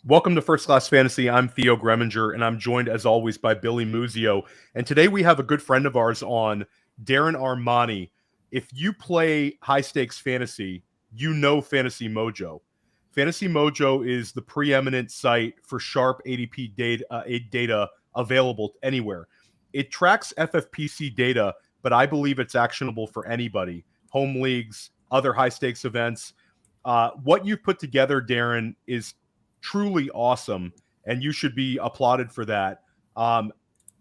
Welcome to First Class Fantasy. I'm Theo Rhamondre, and I'm joined as always by Billy Muzio. And today we have a good friend of ours on, Darren Armani. If you play high stakes fantasy, you know Fantasy Mojo. Fantasy Mojo is the preeminent site for sharp ADP data available anywhere. It tracks FFPC data, but I believe it's actionable for anybody. Home leagues, other high stakes events. What you've put together, Darren, is truly awesome, and you should be applauded for that. Why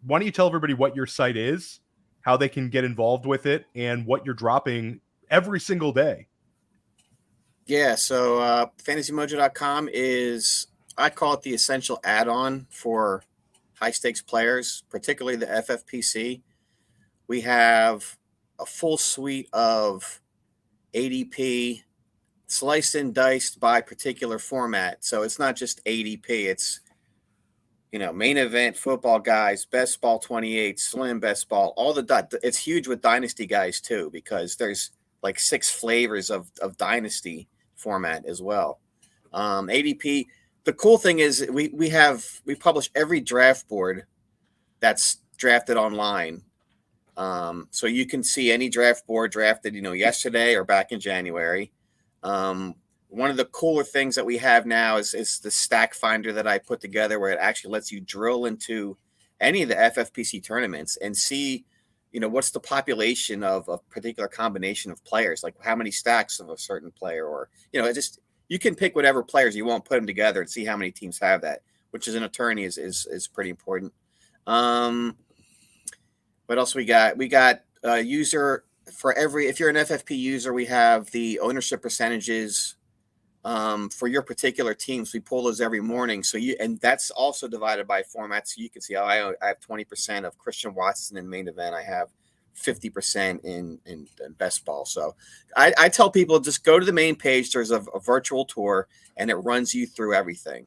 don't you tell everybody what your site is, how they can get involved with it, and what you're dropping every single day? Yeah, so fantasymojo.com is, I call it the essential add-on for high-stakes players, particularly the FFPC. We have a full suite of ADP sliced and diced by particular format. So it's not just ADP. It's, main event, football guys, best ball 28, slim, best ball, it's huge with dynasty guys too, because there's like 6 flavors of dynasty format as well. ADP, the cool thing is we publish every draft board that's drafted online. So you can see any draft board drafted, yesterday or back in January. One of the cooler things that we have now is the stack finder that I put together, where it actually lets you drill into any of the FFPC tournaments and see, what's the population of a particular combination of players, like how many stacks of a certain player, or, you can pick whatever players you want, put them together and see how many teams have that, which as an attorney is pretty important. What else we got? We got user for if you're an FFP user, we have the ownership percentages for your particular teams. We pull those every morning. And that's also divided by format. So you can see, I have 20% of Christian Watson in main event. I have 50% in best ball. So I tell people, just go to the main page. There's a virtual tour and it runs you through everything.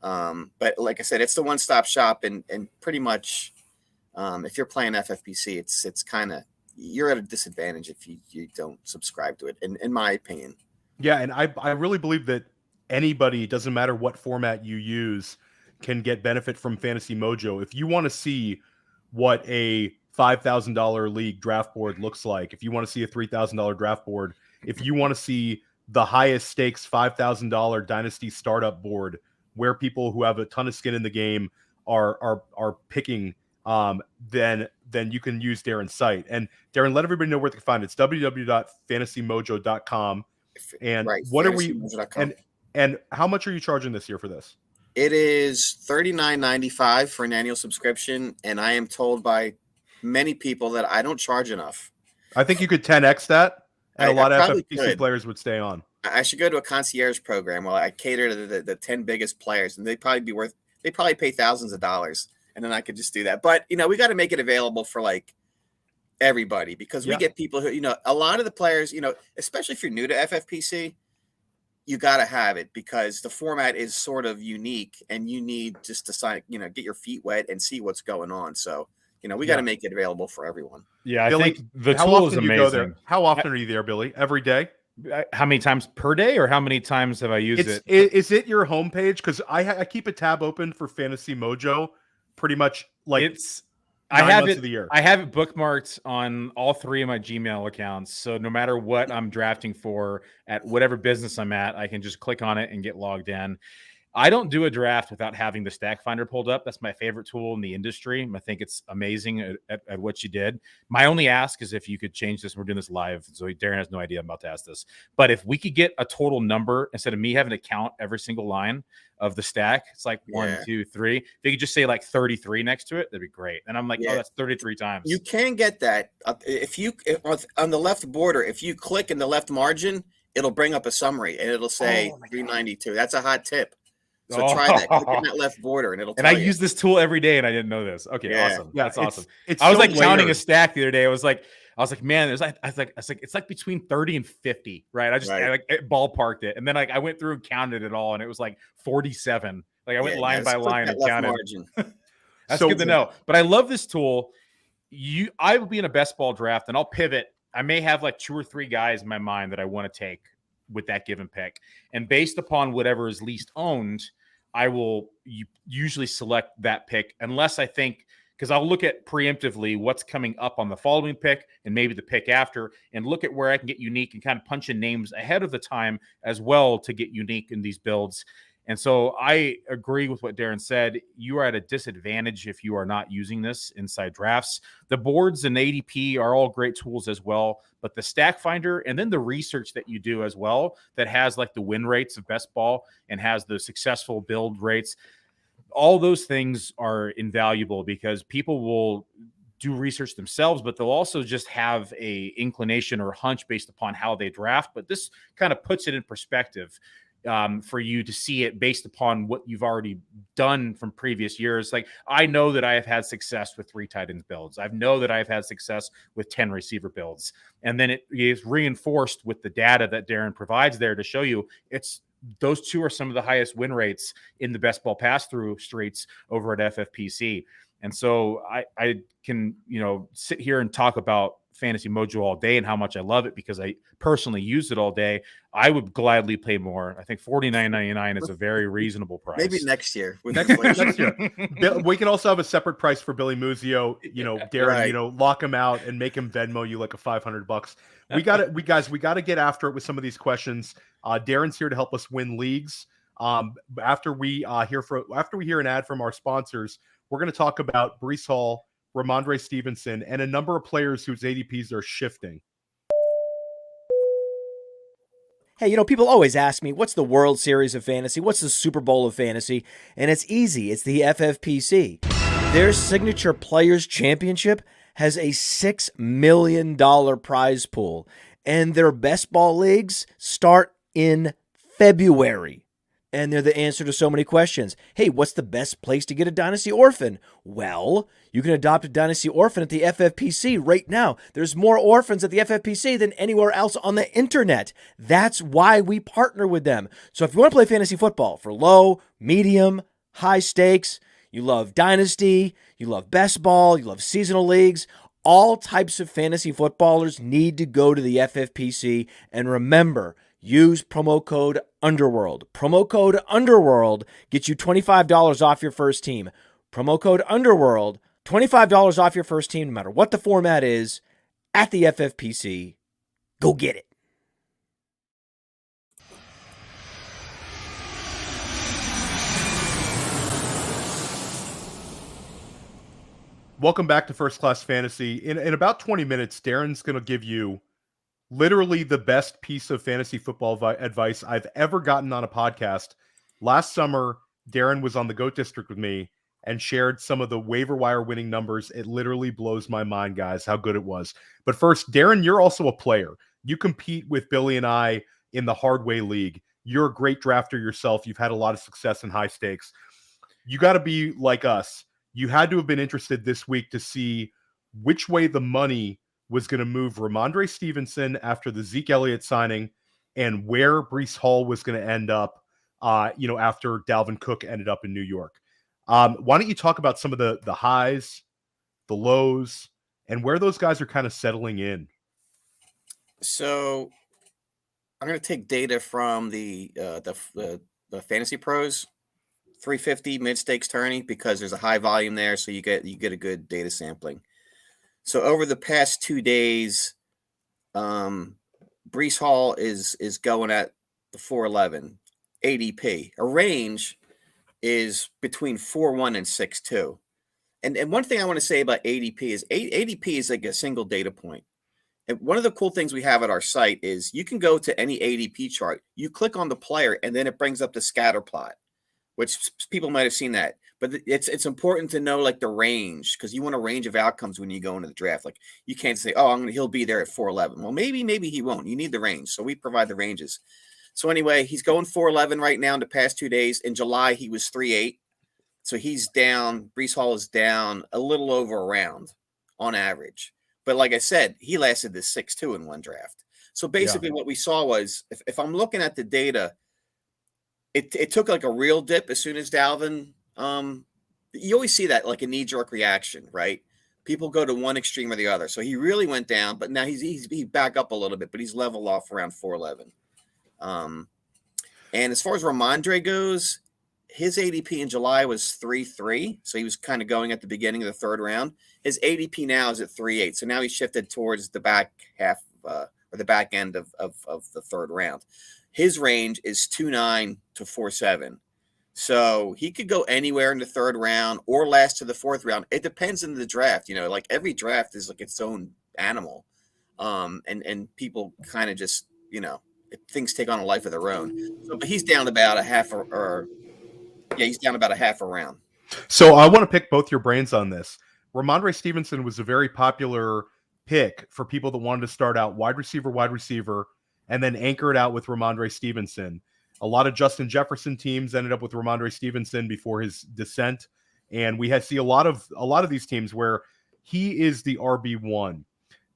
But like I said, it's the one-stop shop, and pretty much if you're playing FFPC, it's kind of, you're at a disadvantage if you don't subscribe to it, in my opinion. Yeah, and I really believe that anybody, doesn't matter what format you use, can get benefit from Fantasy Mojo. If you want to see what a $5,000 league draft board looks like, if you want to see a $3,000 draft board, if you want to see the highest stakes $5,000 dynasty startup board, where people who have a ton of skin in the game are picking, then you can use Darren's site. And Darren, let everybody know where they can find it. It's www.fantasymojo.com. And right, what are we and how much are you charging this year for this? It is $39.95 for an annual subscription, and I am told by many people that I don't charge enough. I think you could 10x that, and a lot of FFPC players would stay on. I should go to a concierge program where I cater to the 10 biggest players, and they probably pay thousands of dollars, and then I could just do that. But we got to make it available for like everybody, because we get people who, a lot of the players, especially if you're new to FFPC, you got to have it, because the format is sort of unique, and you need just to sign, get your feet wet and see what's going on. So, we got to make it available for everyone. Yeah, Billy, I think the tool is amazing. Go there? How often are you there, Billy? Every day? How many times per day, or how many times have I used it? Is it your homepage? Because I keep a tab open for Fantasy Mojo pretty much like I have months of the year. I have it bookmarked on all 3 of my Gmail accounts. So no matter what I'm drafting for at whatever business I'm at, I can just click on it and get logged in. I don't do a draft without having the stack finder pulled up. That's my favorite tool in the industry. I think it's amazing at what you did. My only ask is if you could change this. We're doing this live, so Darren has no idea I'm about to ask this. But if we could get a total number, instead of me having to count every single line of the stack, it's like 1, 2, 3. If you could just say like 33 next to it, that'd be great. And I'm like, oh, that's 33 times. You can get that. If on the left border, if you click in the left margin, it'll bring up a summary, and it'll say 392. That's a hot tip. So try that. Click in that left border, and it'll tell you. And I use this tool every day, and I didn't know this. Okay, awesome. Yeah, that's awesome. It's I was so like counting layered. a stack the other day. I was like, man, I was like, it's like between 30 and 50, right? I ballparked it, and then I went through and counted it all, and it was like 47. Like I went line by line and counted. That's good to know. But I love this tool. I will be in a best ball draft, and I'll pivot. I may have like 2 or 3 guys in my mind that I want to take with that given pick, and based upon whatever is least owned, I will usually select that pick unless I think, because I'll look at preemptively what's coming up on the following pick and maybe the pick after, and look at where I can get unique and kind of punch in names ahead of the time as well to get unique in these builds. And so I agree with what Darren said. You are at a disadvantage if you are not using this inside drafts. The boards and ADP are all great tools as well, but the stack finder and then the research that you do as well that has like the win rates of best ball and has the successful build rates, all those things are invaluable because people will do research themselves, but they'll also just have a inclination or hunch based upon how they draft. But this kind of puts it in perspective for you to see it based upon what you've already done from previous years. Like, I know that I have had success with 3 tight ends builds. I know that I've had success with 10 receiver builds. And then it is reinforced with the data that Darren provides there to show you those 2 are some of the highest win rates in the best ball pass through streets over at FFPC. And so I can, sit here and talk about Fantasy Mojo all day and how much I love it because I personally use it all day. I would gladly pay more. I think $49.99 is a very reasonable price. Maybe next year. Next year. We can also have a separate price for Billy Muzio. Darren, right. Lock him out and make him Venmo you like a $500. We got to get after it with some of these questions. Darren's here to help us win leagues. After we hear an ad from our sponsors, we're going to talk about Breece Hall, Rhamondre Stevenson, and a number of players whose ADPs are shifting. Hey, people always ask me, what's the World Series of Fantasy? What's the Super Bowl of Fantasy? And it's easy. It's the FFPC. Their Signature Players Championship has a $6 million prize pool, and their best ball leagues start in February. And they're the answer to so many questions. Hey, what's the best place to get a Dynasty Orphan? Well, you can adopt a Dynasty Orphan at the FFPC right now. There's more orphans at the FFPC than anywhere else on the internet. That's why we partner with them. So if you want to play fantasy football for low, medium, high stakes, you love Dynasty, you love best ball, you love seasonal leagues, all types of fantasy footballers need to go to the FFPC. And remember, use promo code Underworld. Promo code Underworld gets you $25 off your first team. Promo code Underworld, $25 off your first team, no matter what the format is, at the FFPC. Go get it. Welcome back to First Class Fantasy. In about 20 minutes, Darren's going to give you literally the best piece of fantasy football advice I've ever gotten on a podcast. Last summer, Darren was on the GOAT District with me and shared some of the waiver wire winning numbers. It literally blows my mind, guys, how good it was. But first, Darren, you're also a player. You compete with Billy and I in the Hardway League. You're a great drafter yourself. You've had a lot of success in high stakes. You got to be like us. You had to have been interested this week to see which way the money was going to move Rhamondre Stevenson after the Zeke Elliott signing and where Breece Hall was going to end up, after Dalvin Cook ended up in New York. Why don't you talk about some of the highs, the lows, and where those guys are kind of settling in? So I'm going to take data from the Fantasy Pros 350 mid-stakes tourney because there's a high volume there, so you get a good data sampling. So over the past 2 days, Breece Hall is going at the 411 ADP. A range is between 4.1 and 6.2. And one thing I want to say about ADP is ADP is like a single data point. And one of the cool things we have at our site is you can go to any ADP chart. You click on the player, and then it brings up the scatter plot, which people might have seen that. But it's important to know like the range because you want a range of outcomes when you go into the draft. Like you can't say, he'll be there at 411. Well, maybe he won't. You need the range. So we provide the ranges. So anyway, he's going 411 right now in the past 2 days. In July, he was 3.8. So he's down. Breece Hall is down a little over a round on average. But like I said, he lasted this 6.2 in one draft. So basically what we saw was if I'm looking at the data, it took like a real dip as soon as Dalvin. You always see that like a knee-jerk reaction, right? People go to one extreme or the other. So he really went down, but now he's back up a little bit, but he's level off around 411. And as far as Rhamondre goes, his ADP in July was 3.3, so he was kind of going at the beginning of the third round. His ADP now is at 3.8, so now he's shifted towards the back half or the back end of the third round. His range is 2.9 to 4.7, so he could go anywhere in the third round or last to the fourth round. It depends on the draft. Like every draft is like its own animal, and people kind of just things take on a life of their own. So, but he's down about a half he's down about a half a round. So I want to pick both your brains on this. Rhamondre Stevenson was a very popular pick for people that wanted to start out wide receiver, and then anchor it out with Rhamondre Stevenson. A lot of Justin Jefferson teams ended up with Rhamondre Stevenson before his descent, and we see a lot of these teams where he is the RB1.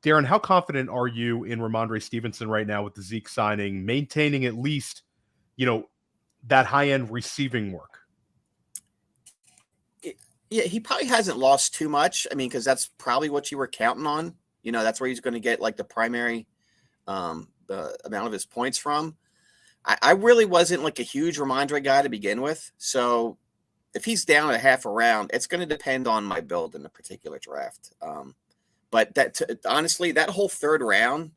Darren, how confident are you in Rhamondre Stevenson right now with the Zeke signing, maintaining at least, that high-end receiving work? Yeah, he probably hasn't lost too much. I mean, because that's probably what you were counting on. That's where he's going to get like the primary the amount of his points from. I really wasn't like a huge Rhamondre guy to begin with. So if he's down a half a round, it's going to depend on my build in the particular draft. But honestly, that whole third round,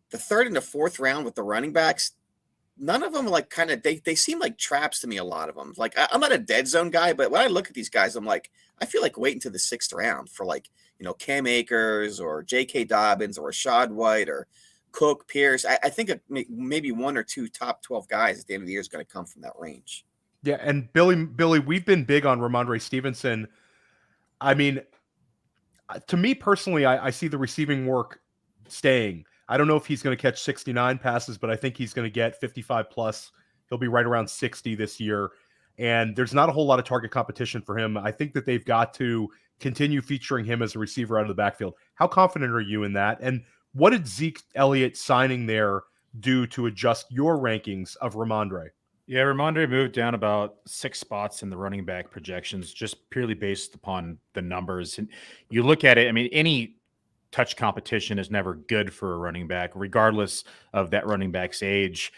the third and the fourth round with the running backs, none of them like they seem like traps to me. A lot of them, like I'm not a dead zone guy, but when I look at these guys, I'm like, I feel like waiting to the sixth round for Cam Akers or J.K. Dobbins or Rashad White or Cook, Pierce. I think maybe one or two top 12 guys at the end of the year is going to come from that range. Yeah, and Billy, we've been big on Rhamondre Stevenson. I mean, to me personally, I see the receiving work staying. I don't know if he's going to catch 69 passes, but I think he's going to get 55 plus. He'll be right around 60 this year. And there's not a whole lot of target competition for him. I think that they've got to continue featuring him as a receiver out of the backfield. How confident are you in that? And what did Zeke Elliott signing there do to adjust your rankings of Rhamondre? Yeah, Rhamondre moved down about 6 spots in the running back projections, just purely based upon the numbers. And you look at it, I mean, any touch competition is never good for a running back, regardless of that running back's age.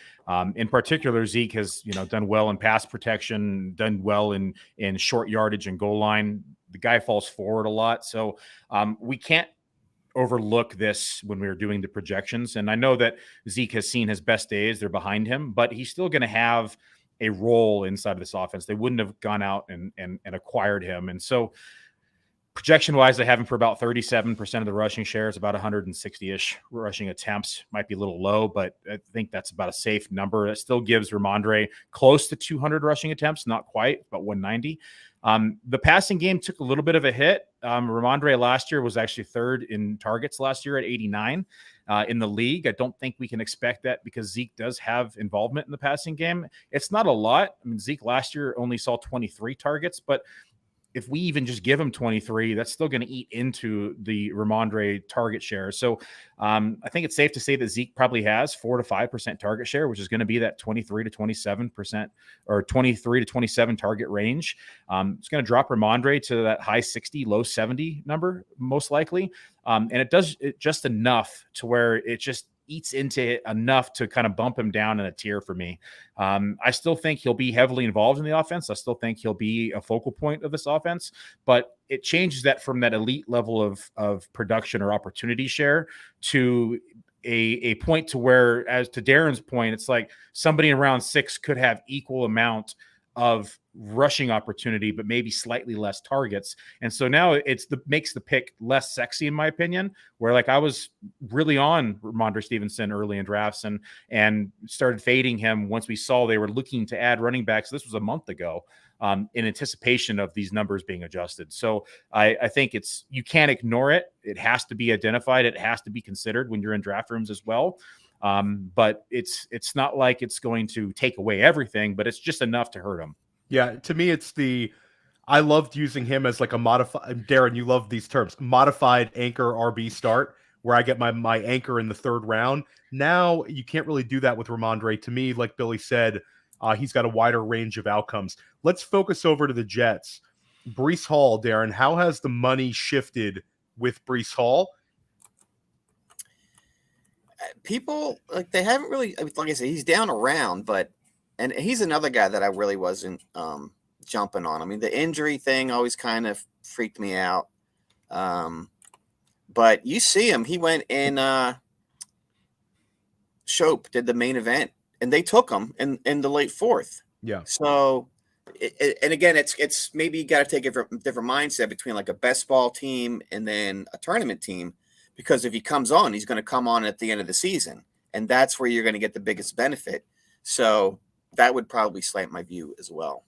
In particular, Zeke has done well in pass protection, done well in short yardage and goal line. The guy falls forward a lot, so we can't overlook this when we were doing the projections. And I know that Zeke has seen his best days; they're behind him, but he's still going to have a role inside of this offense. They wouldn't have gone out and acquired him, and so. Projection-wise, they have him for about 37% of the rushing shares, about 160-ish rushing attempts. Might be a little low, but I think that's about a safe number. That still gives Rhamondre close to 200 rushing attempts, not quite, but 190. The passing game took a little bit of a hit. Rhamondre last year was actually third in targets last year at 89 in the league. I don't think we can expect that because Zeke does have involvement in the passing game. It's not a lot. I mean, Zeke last year only saw 23 targets, but if we even just give him 23, that's still going to eat into the Rhamondre target share. So I think it's safe to say that Zeke probably has 4 to 5% target share, which is going to be that 23 to 27% or 23 to 27 target range. It's going to drop Rhamondre to that high 60, low 70 number, most likely. And it does it just enough to where it just eats into it enough to kind of bump him down in a tier for me. I still think he'll be heavily involved in the offense. I still think he'll be a focal point of this offense, but it changes that from that elite level of production or opportunity share to a point to where, as to Darren's point, it's like somebody in round 6 could have equal amount of rushing opportunity, but maybe slightly less targets. And so now makes the pick less sexy, in my opinion, where like I was really on Rhamondre Stevenson early in drafts and started fading him once we saw they were looking to add running backs. This was a month ago in anticipation of these numbers being adjusted. So I think you can't ignore it. It has to be identified. It has to be considered when you're in draft rooms as well. But it's not like it's going to take away everything, but it's just enough to hurt him. Yeah, to me, I loved using him as like a modified, Darren, you love these terms, modified anchor RB start, where I get my anchor in the third round. Now you can't really do that with Rhamondre. To me, like Billy said, he's got a wider range of outcomes. Let's focus over to the Jets. Breece Hall, Darren, how has the money shifted with Breece Hall? People, like, they haven't really, like I said, he's down a round, but And he's another guy that I really wasn't jumping on. I mean, the injury thing always kind of freaked me out. But you see him. He went in Shope, did the main event, and they took him in the late fourth. Yeah. So, and again, it's maybe you got to take a different mindset between like a best ball team and then a tournament team, because if he comes on, he's going to come on at the end of the season, and that's where you're going to get the biggest benefit. So that would probably slant my view as well.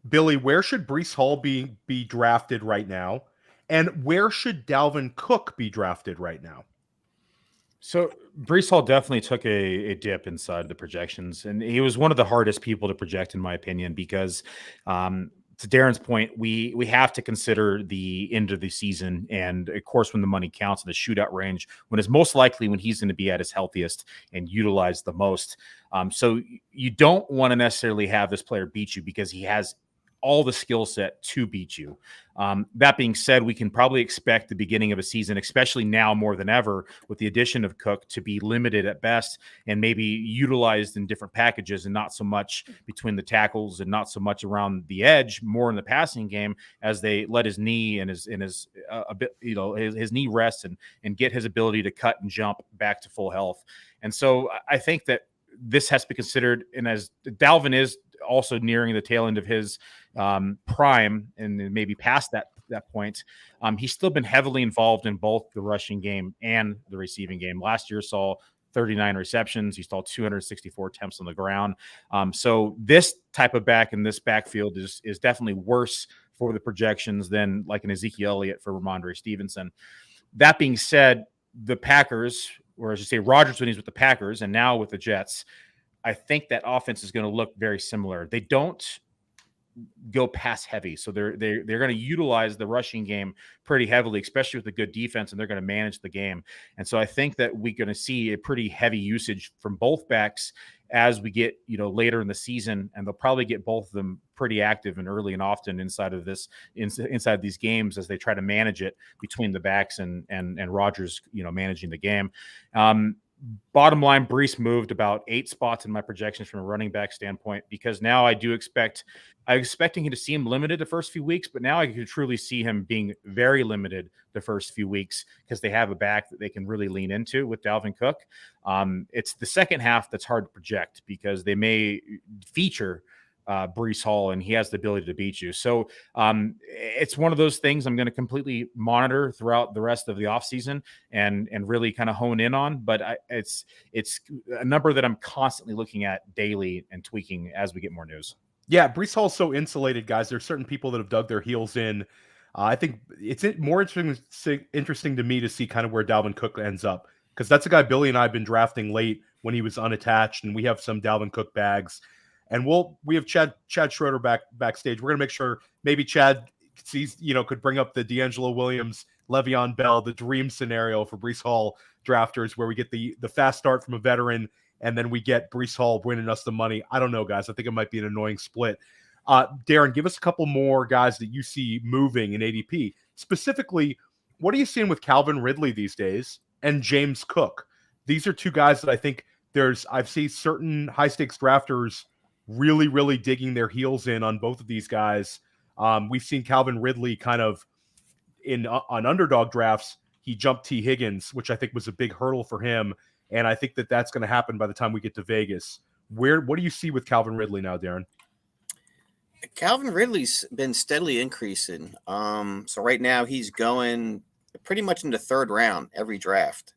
Billy, where should Breece Hall be drafted right now? And where should Dalvin Cook be drafted right now? So Breece Hall definitely took a dip inside the projections, and he was one of the hardest people to project, in my opinion, because to Darren's point, we have to consider the end of the season, and of course, when the money counts in the shootout range, when it's most likely when he's going to be at his healthiest and utilized the most. So you don't want to necessarily have this player beat you because he has all the skill set to beat you. That being said, we can probably expect the beginning of a season, especially now more than ever, with the addition of Cook, to be limited at best and maybe utilized in different packages and not so much between the tackles and not so much around the edge, more in the passing game, as they let his knee and his his knee rest and get his ability to cut and jump back to full health. And so I think that this has to be considered. And as Dalvin is also nearing the tail end of his prime and maybe past that point, he's still been heavily involved in both the rushing game and the receiving game. Last year saw 39 receptions. He saw 264 attempts on the ground. So this type of back in this backfield is definitely worse for the projections than like an Ezekiel Elliott for Rhamondre Stevenson. That being said, the Packers, or I should say Rodgers when he's with the Packers and now with the Jets, I think that offense is going to look very similar. They don't go pass heavy, so they're going to utilize the rushing game pretty heavily, especially with a good defense, and they're going to manage the game. And so I think that we're going to see a pretty heavy usage from both backs as we get later in the season, and they'll probably get both of them pretty active and early and often inside these games as they try to manage it between the backs and Rodgers managing the game. Bottom line, Breece moved about 8 spots in my projections from a running back standpoint, because now I'm expecting him to see him limited the first few weeks, but now I could truly see him being very limited the first few weeks because they have a back that they can really lean into with Dalvin Cook. It's the second half that's hard to project because they may feature Breece Hall, and he has the ability to beat you. So it's one of those things I'm going to completely monitor throughout the rest of the offseason and really kind of hone in on. But it's a number that I'm constantly looking at daily and tweaking as we get more news. Yeah, Breece Hall's so insulated, guys. There's certain people that have dug their heels in. I think it's more interesting to me to see kind of where Dalvin Cook ends up, because that's a guy Billy and I have been drafting late when he was unattached, and we have some Dalvin Cook bags. And we have Chad Shroeder backstage. We're gonna make sure maybe Chad sees, could bring up the D'Angelo Williams, Le'Veon Bell, the dream scenario for Breece Hall drafters, where we get the fast start from a veteran, and then we get Breece Hall winning us the money. I don't know, guys. I think it might be an annoying split. Darren, give us a couple more guys that you see moving in ADP. Specifically, what are you seeing with Calvin Ridley these days and James Cook? These are two guys that I think I've seen certain high stakes drafters really, really digging their heels in on both of these guys. We've seen Calvin Ridley kind of on underdog drafts. He jumped T. Higgins, which I think was a big hurdle for him. And I think that that's going to happen by the time we get to Vegas. What do you see with Calvin Ridley now, Darren? Calvin Ridley's been steadily increasing. So right now he's going pretty much in the third round every draft.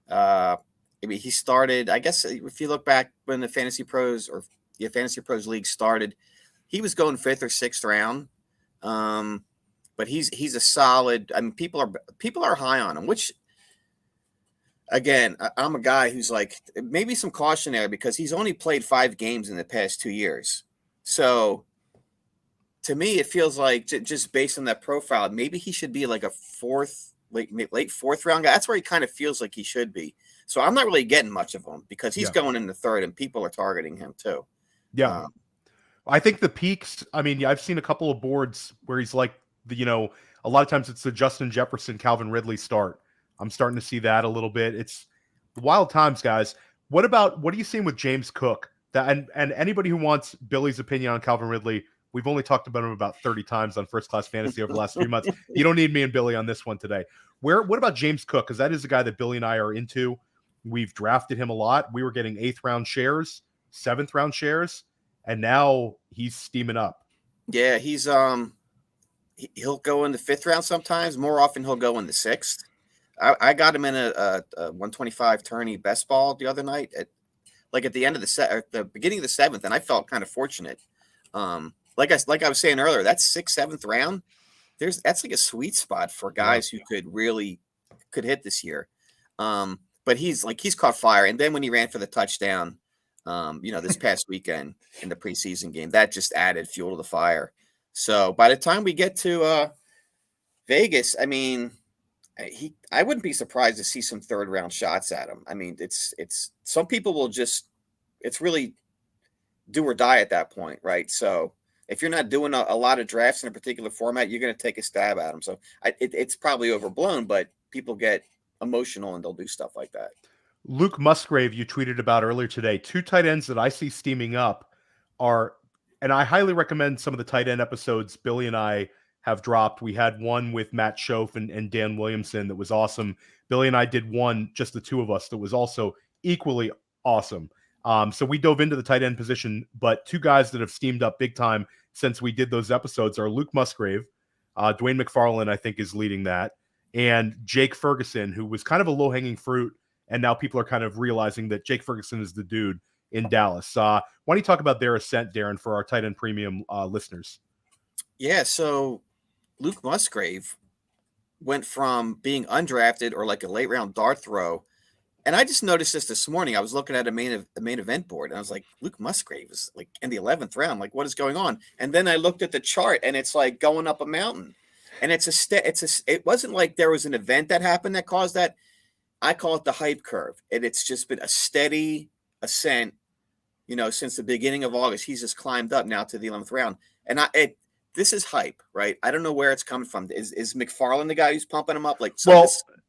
He started, I guess, if you look back when the Fantasy Pros League started, he was going 5th or 6th round. But he's a solid. I mean, people are high on him, which, again, I'm a guy who's like maybe some cautionary because he's only played 5 games in the past 2 years. So to me, it feels like just based on that profile, maybe he should be like a late 4th round guy. That's where he kind of feels like he should be. So I'm not really getting much of him because he's going in the 3rd and people are targeting him too. Yeah. I think the peaks, I mean, I've seen a couple of boards where he's like, a lot of times it's the Justin Jefferson, Calvin Ridley start. I'm starting to see that a little bit. It's wild times, guys. What are you seeing with James Cook? And anybody who wants Billy's opinion on Calvin Ridley, we've only talked about him about 30 times on First Class Fantasy over the last 3 months. You don't need me and Billy on this one today. What about James Cook? Because that is a guy that Billy and I are into. We've drafted him a lot. We were getting 8th round shares, 7th round shares, and now he's steaming up. Yeah, he'll go in the 5th round sometimes. More often, he'll go in the 6th. I got him in a 125 tourney best ball the other night at the end of the beginning of the 7th, and I felt kind of fortunate. Like I was saying earlier, that 6th, 7th round, that's like a sweet spot for guys who could hit this year. But he's caught fire, and then when he ran for the touchdown, this past weekend in the preseason game, that just added fuel to the fire. So by the time we get to Vegas, I mean, I wouldn't be surprised to see some 3rd round shots at him. I mean, it's some people will it's really do or die at that point, right? So if you're not doing a lot of drafts in a particular format, you're going to take a stab at him. So it's probably overblown, but people get emotional and they'll do stuff like that. Luke Musgrave, you tweeted about earlier today, 2 tight ends that I see steaming up are, and I highly recommend some of the tight end episodes Billy and I have dropped. We had one with Matt Schoaf and Dan Williamson that was awesome. Billy and I did one, just the 2 of us, that was also equally awesome. So we dove into the tight end position, but 2 guys that have steamed up big time since we did those episodes are Luke Musgrave. Dwayne McFarland, I think, is leading that. And Jake Ferguson, who was kind of a low-hanging fruit, and now people are kind of realizing that Jake Ferguson is the dude in Dallas. Why don't you talk about their ascent, Darren, for our tight end premium listeners? Yeah, so Luke Musgrave went from being undrafted or like a late-round dart throw. And I just noticed this morning. I was looking at a main event board, and I was like, Luke Musgrave is like in the 11th round. Like, what is going on? And then I looked at the chart, and it's like going up a mountain. And it wasn't like there was an event that happened that caused that. I call it the hype curve. And it's just been a steady ascent, since the beginning of August. He's just climbed up now to the 11th round. And this is hype, right? I don't know where it's coming from. Is McFarland the guy who's pumping him up?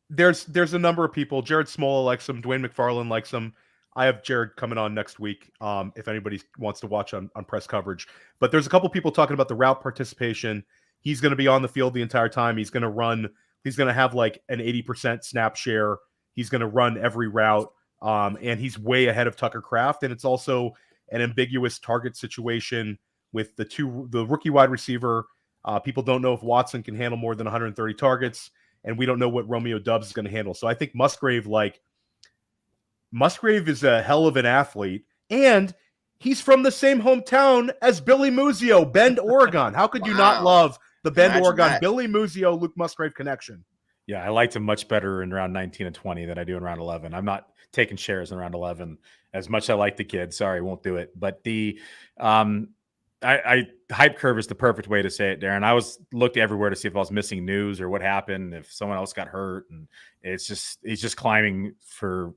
There's a number of people. Jared Smola likes him. Dwayne McFarland likes him. I have Jared coming on next week if anybody wants to watch on press coverage. But there's a couple people talking about the route participation. He's going to be on the field the entire time. He's going to run. He's going to have like an 80% snap share. He's going to run every route. And he's way ahead of Tucker Kraft. And it's also an ambiguous target situation with the rookie wide receiver. People don't know if Watson can handle more than 130 targets. And we don't know what Romeo Doubs is going to handle. So I think Musgrave is a hell of an athlete. And he's from the same hometown as Billy Muzio, Bend, Oregon. How could you not love the Bend, Oregon, Billy Muzio, Luke Musgrave connection? Yeah, I liked him much better in round 19 and 20 than I do in round 11. I'm not taking shares in round 11 as much as I like the kid. Sorry, won't do it. But the hype curve is the perfect way to say it, Darren. I looked everywhere to see if I was missing news or what happened, if someone else got hurt, and he's just climbing for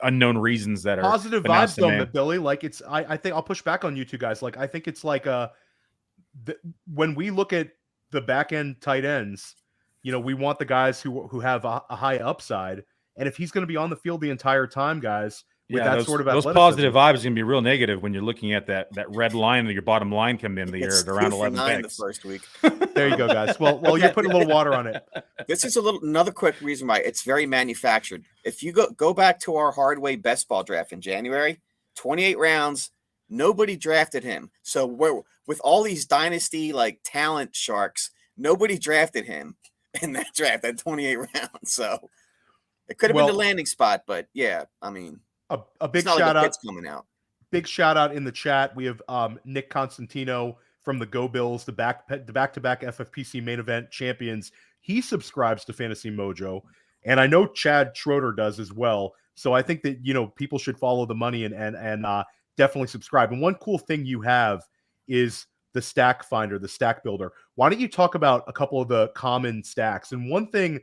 unknown reasons that are positive vibes though, Billy. Like I think I'll push back on you 2 guys. Like I think it's like when we look at the back end tight ends, we want the guys who have a high upside, and if he's going to be on the field the entire time, guys. Those positive vibes are going to be real negative when you're looking at that red line of your bottom line coming into the year at around 11 picks. The first week. There you go, guys. Well, you're putting a little water on it. This is another quick reason why it's very manufactured. If you go back to our hardway best ball draft in January, 28 rounds, nobody drafted him. So with all these dynasty talent sharks, nobody drafted him in that draft at 28 rounds. So it could have been the landing spot, but yeah, I mean. A big shout out coming out. Big shout out in the chat. We have Nick Constantino from the Go Bills, the back-to-back FFPC main event champions. He subscribes to Fantasy Mojo, and I know Chad Schroeder does as well. So I think that people should follow the money and definitely subscribe. And one cool thing you have is the stack finder, the stack builder. Why don't you talk about a couple of the common stacks? And one thing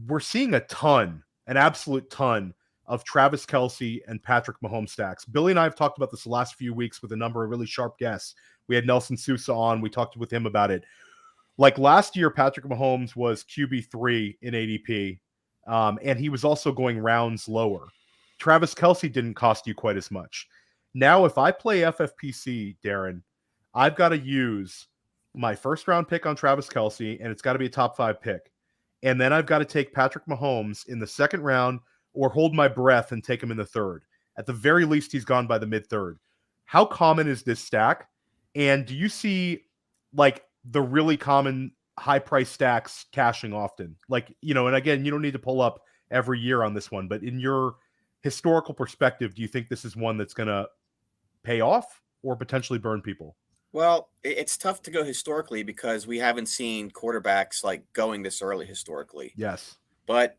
we're seeing an absolute ton of Travis Kelce and Patrick Mahomes stacks. Billy and I have talked about this the last few weeks with a number of really sharp guests. We had Nelson Sousa on. We talked with him about it. Like last year, Patrick Mahomes was QB3 in ADP, and he was also going rounds lower. Travis Kelce didn't cost you quite as much. Now, if I play FFPC, Darren, I've got to use my first round pick on Travis Kelce, and it's got to be a top 5 pick. And then I've got to take Patrick Mahomes in the second round or hold my breath and take him in the third. At the very least, he's gone by the mid-third. How common is this stack? And do you see like the really common high price stacks cashing often? Like, and again, you don't need to pull up every year on this one, but in your historical perspective, do you think this is one that's going to pay off or potentially burn people? Well, it's tough to go historically because we haven't seen quarterbacks like going this early historically. Yes. But,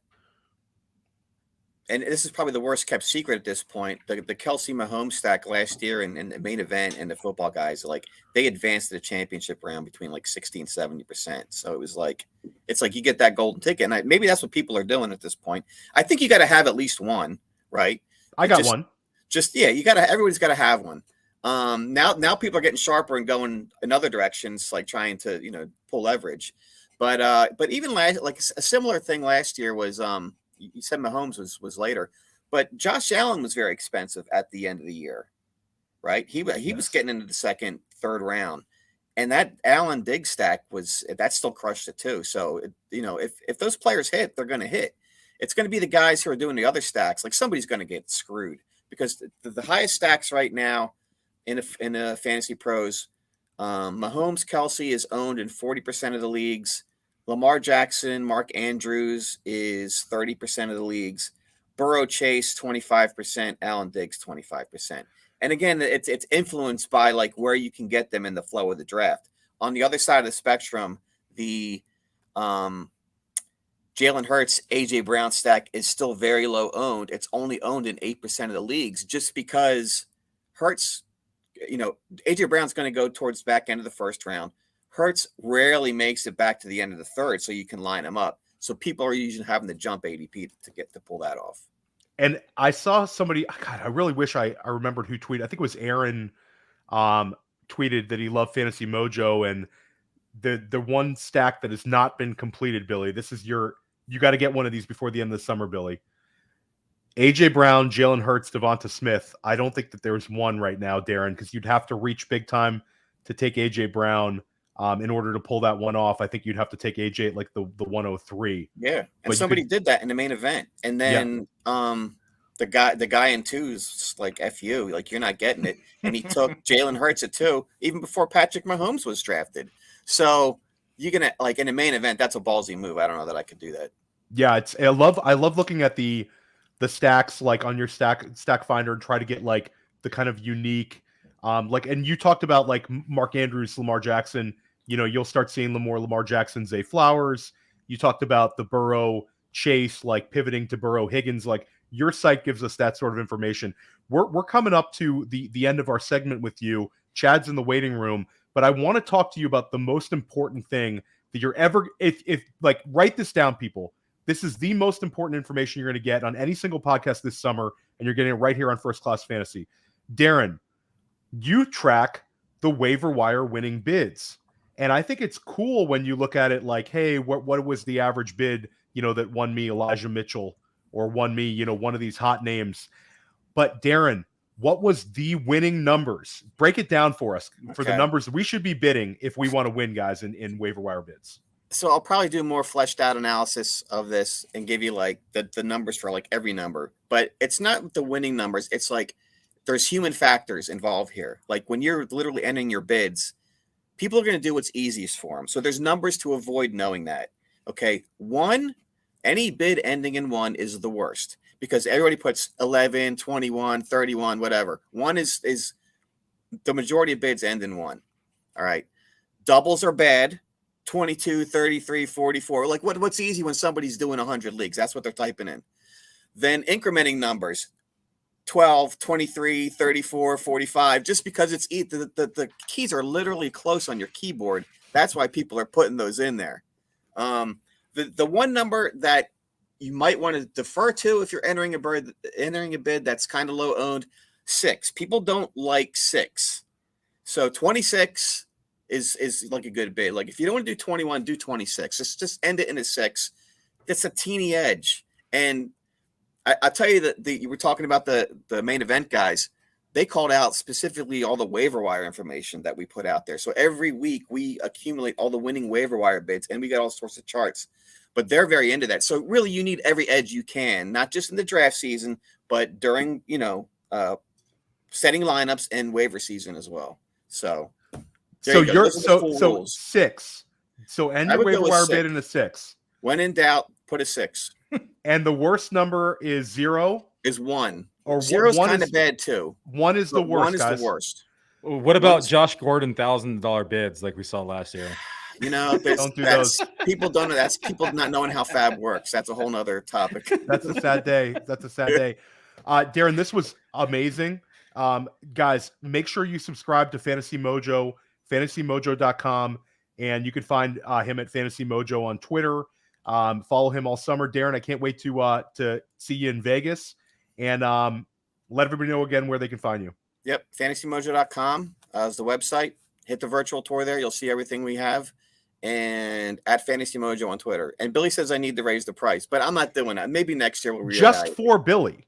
and this is probably the worst kept secret at this point, the Kelce Mahomes stack last year in the main event and the football guys, like they advanced to the championship round between like 60 and 70%. So it was like, it's like you get that golden ticket. And maybe that's what people are doing at this point. I think you got to have at least one, right? I got one. Everybody's got to have one. Now people are getting sharper and going in other directions, like trying to, pull leverage. But even like a similar thing last year was, you said Mahomes was later, but Josh Allen was very expensive at the end of the year, right? He was getting into the second, third round, and that Allen Diggs stack that still crushed it too. So if those players hit, they're going to hit. It's going to be the guys who are doing the other stacks. Like somebody's going to get screwed because the highest stacks right now in a fantasy pros, Mahomes, Kelce is owned in 40% of the leagues. Lamar Jackson, Mark Andrews is 30% of the leagues. Burrow, Chase 25%. Allen Diggs 25%. And again, it's influenced by like where you can get them in the flow of the draft. On the other side of the spectrum, the Jalen Hurts, AJ Brown stack is still very low owned. It's only owned in 8% of the leagues just because Hurts, AJ Brown's going to go towards the back end of the first round. Hurts rarely makes it back to the end of the third, so you can line them up. So people are usually having to jump ADP to pull that off. And I saw somebody, God, I really wish I remembered who tweeted. I think it was Aaron tweeted that he loved Fantasy Mojo, and the one stack that has not been completed, Billy. This is you got to get one of these before the end of the summer, Billy. AJ Brown, Jalen Hurts, Devonta Smith. I don't think that there's one right now, Darren, because you'd have to reach big time to take AJ Brown. In order to pull that one off, I think you'd have to take AJ at like the 103. Yeah, and but somebody did that in the main event, and then the guy in 2's like F you, like you're not getting it, and he took Jalen Hurts at 2 even before Patrick Mahomes was drafted. So you're gonna like in the main event, that's a ballsy move. I don't know that I could do that. Yeah, I love looking at the stacks like on your stack finder and try to get like the kind of unique. And you talked about like Mark Andrews, Lamar Jackson. You'll start seeing Lamar Jackson, Zay Flowers. You talked about the Burrow Chase, like pivoting to Burrow Higgins. Like your site gives us that sort of information. We're coming up to the end of our segment with you. Chad's in the waiting room, but I want to talk to you about the most important thing that you're ever. If like write this down, people. This is the most important information you're going to get on any single podcast this summer, and you're getting it right here on First Class Fantasy. Darren, you track the waiver wire winning bids. And I think it's cool when you look at it like, hey, what was the average bid, that won me Elijah Mitchell or won me, one of these hot names. But Darren, what was the winning numbers? Break it down for us for the numbers we should be bidding if we want to win, guys, in waiver wire bids. So I'll probably do more fleshed out analysis of this and give you like the numbers for like every number. But it's not the winning numbers. It's like there's human factors involved here. Like when you're literally ending your bids, people are going to do what's easiest for them. So there's numbers to avoid knowing that. Okay. 1, any bid ending in 1 is the worst because everybody puts 11, 21, 31, whatever. 1 is the majority of bids end in 1. All right. Doubles are bad. 22, 33, 44. Like what's easy when somebody's doing 100 leagues? That's what they're typing in. Then incrementing numbers. 12, 23, 34, 45, just because it's the keys are literally close on your keyboard. That's why people are putting those in there. The one number that you might want to defer to if you're entering a bid that's kind of low owned, 6. People don't like 6. So 26 is like a good bid. Like if you don't want to do 21, do 26. Just end it in a 6. It's a teeny edge. And I tell you that you were talking about the main event guys. they called out specifically all the waiver wire information that we put out there. So every week we accumulate all the winning waiver wire bids, and we got all sorts of charts. But they're very into that. So really, you need every edge you can, not just in the draft season, but during setting lineups and waiver season as well. So you're rules. 6. So end I your would go waiver with wire 6. bid in a 6. When in doubt, put a 6. And the worst number is 0. Is 1. Or 0's one kind is of bad too. 1 is the worst. 1 is guys. the worst. What about Josh Gordon $1,000 bids like we saw last year? Don't do those. People don't know. That's people not knowing how Fab works. That's a whole nother topic. That's a sad day. Darren, this was amazing. Guys, make sure you subscribe to Fantasy Mojo, fantasymojo.com, and you can find him at Fantasy Mojo on Twitter. Follow him all summer. Darren, I can't wait to see you in Vegas, and let everybody know again where they can find you. Yep, fantasymojo.com is the website. Hit the virtual tour there. You'll see everything we have. And at Fantasy Mojo on Twitter. And Billy says I need to raise the price, but I'm not doing that. Maybe next year we'll reevaluate. Just for Billy.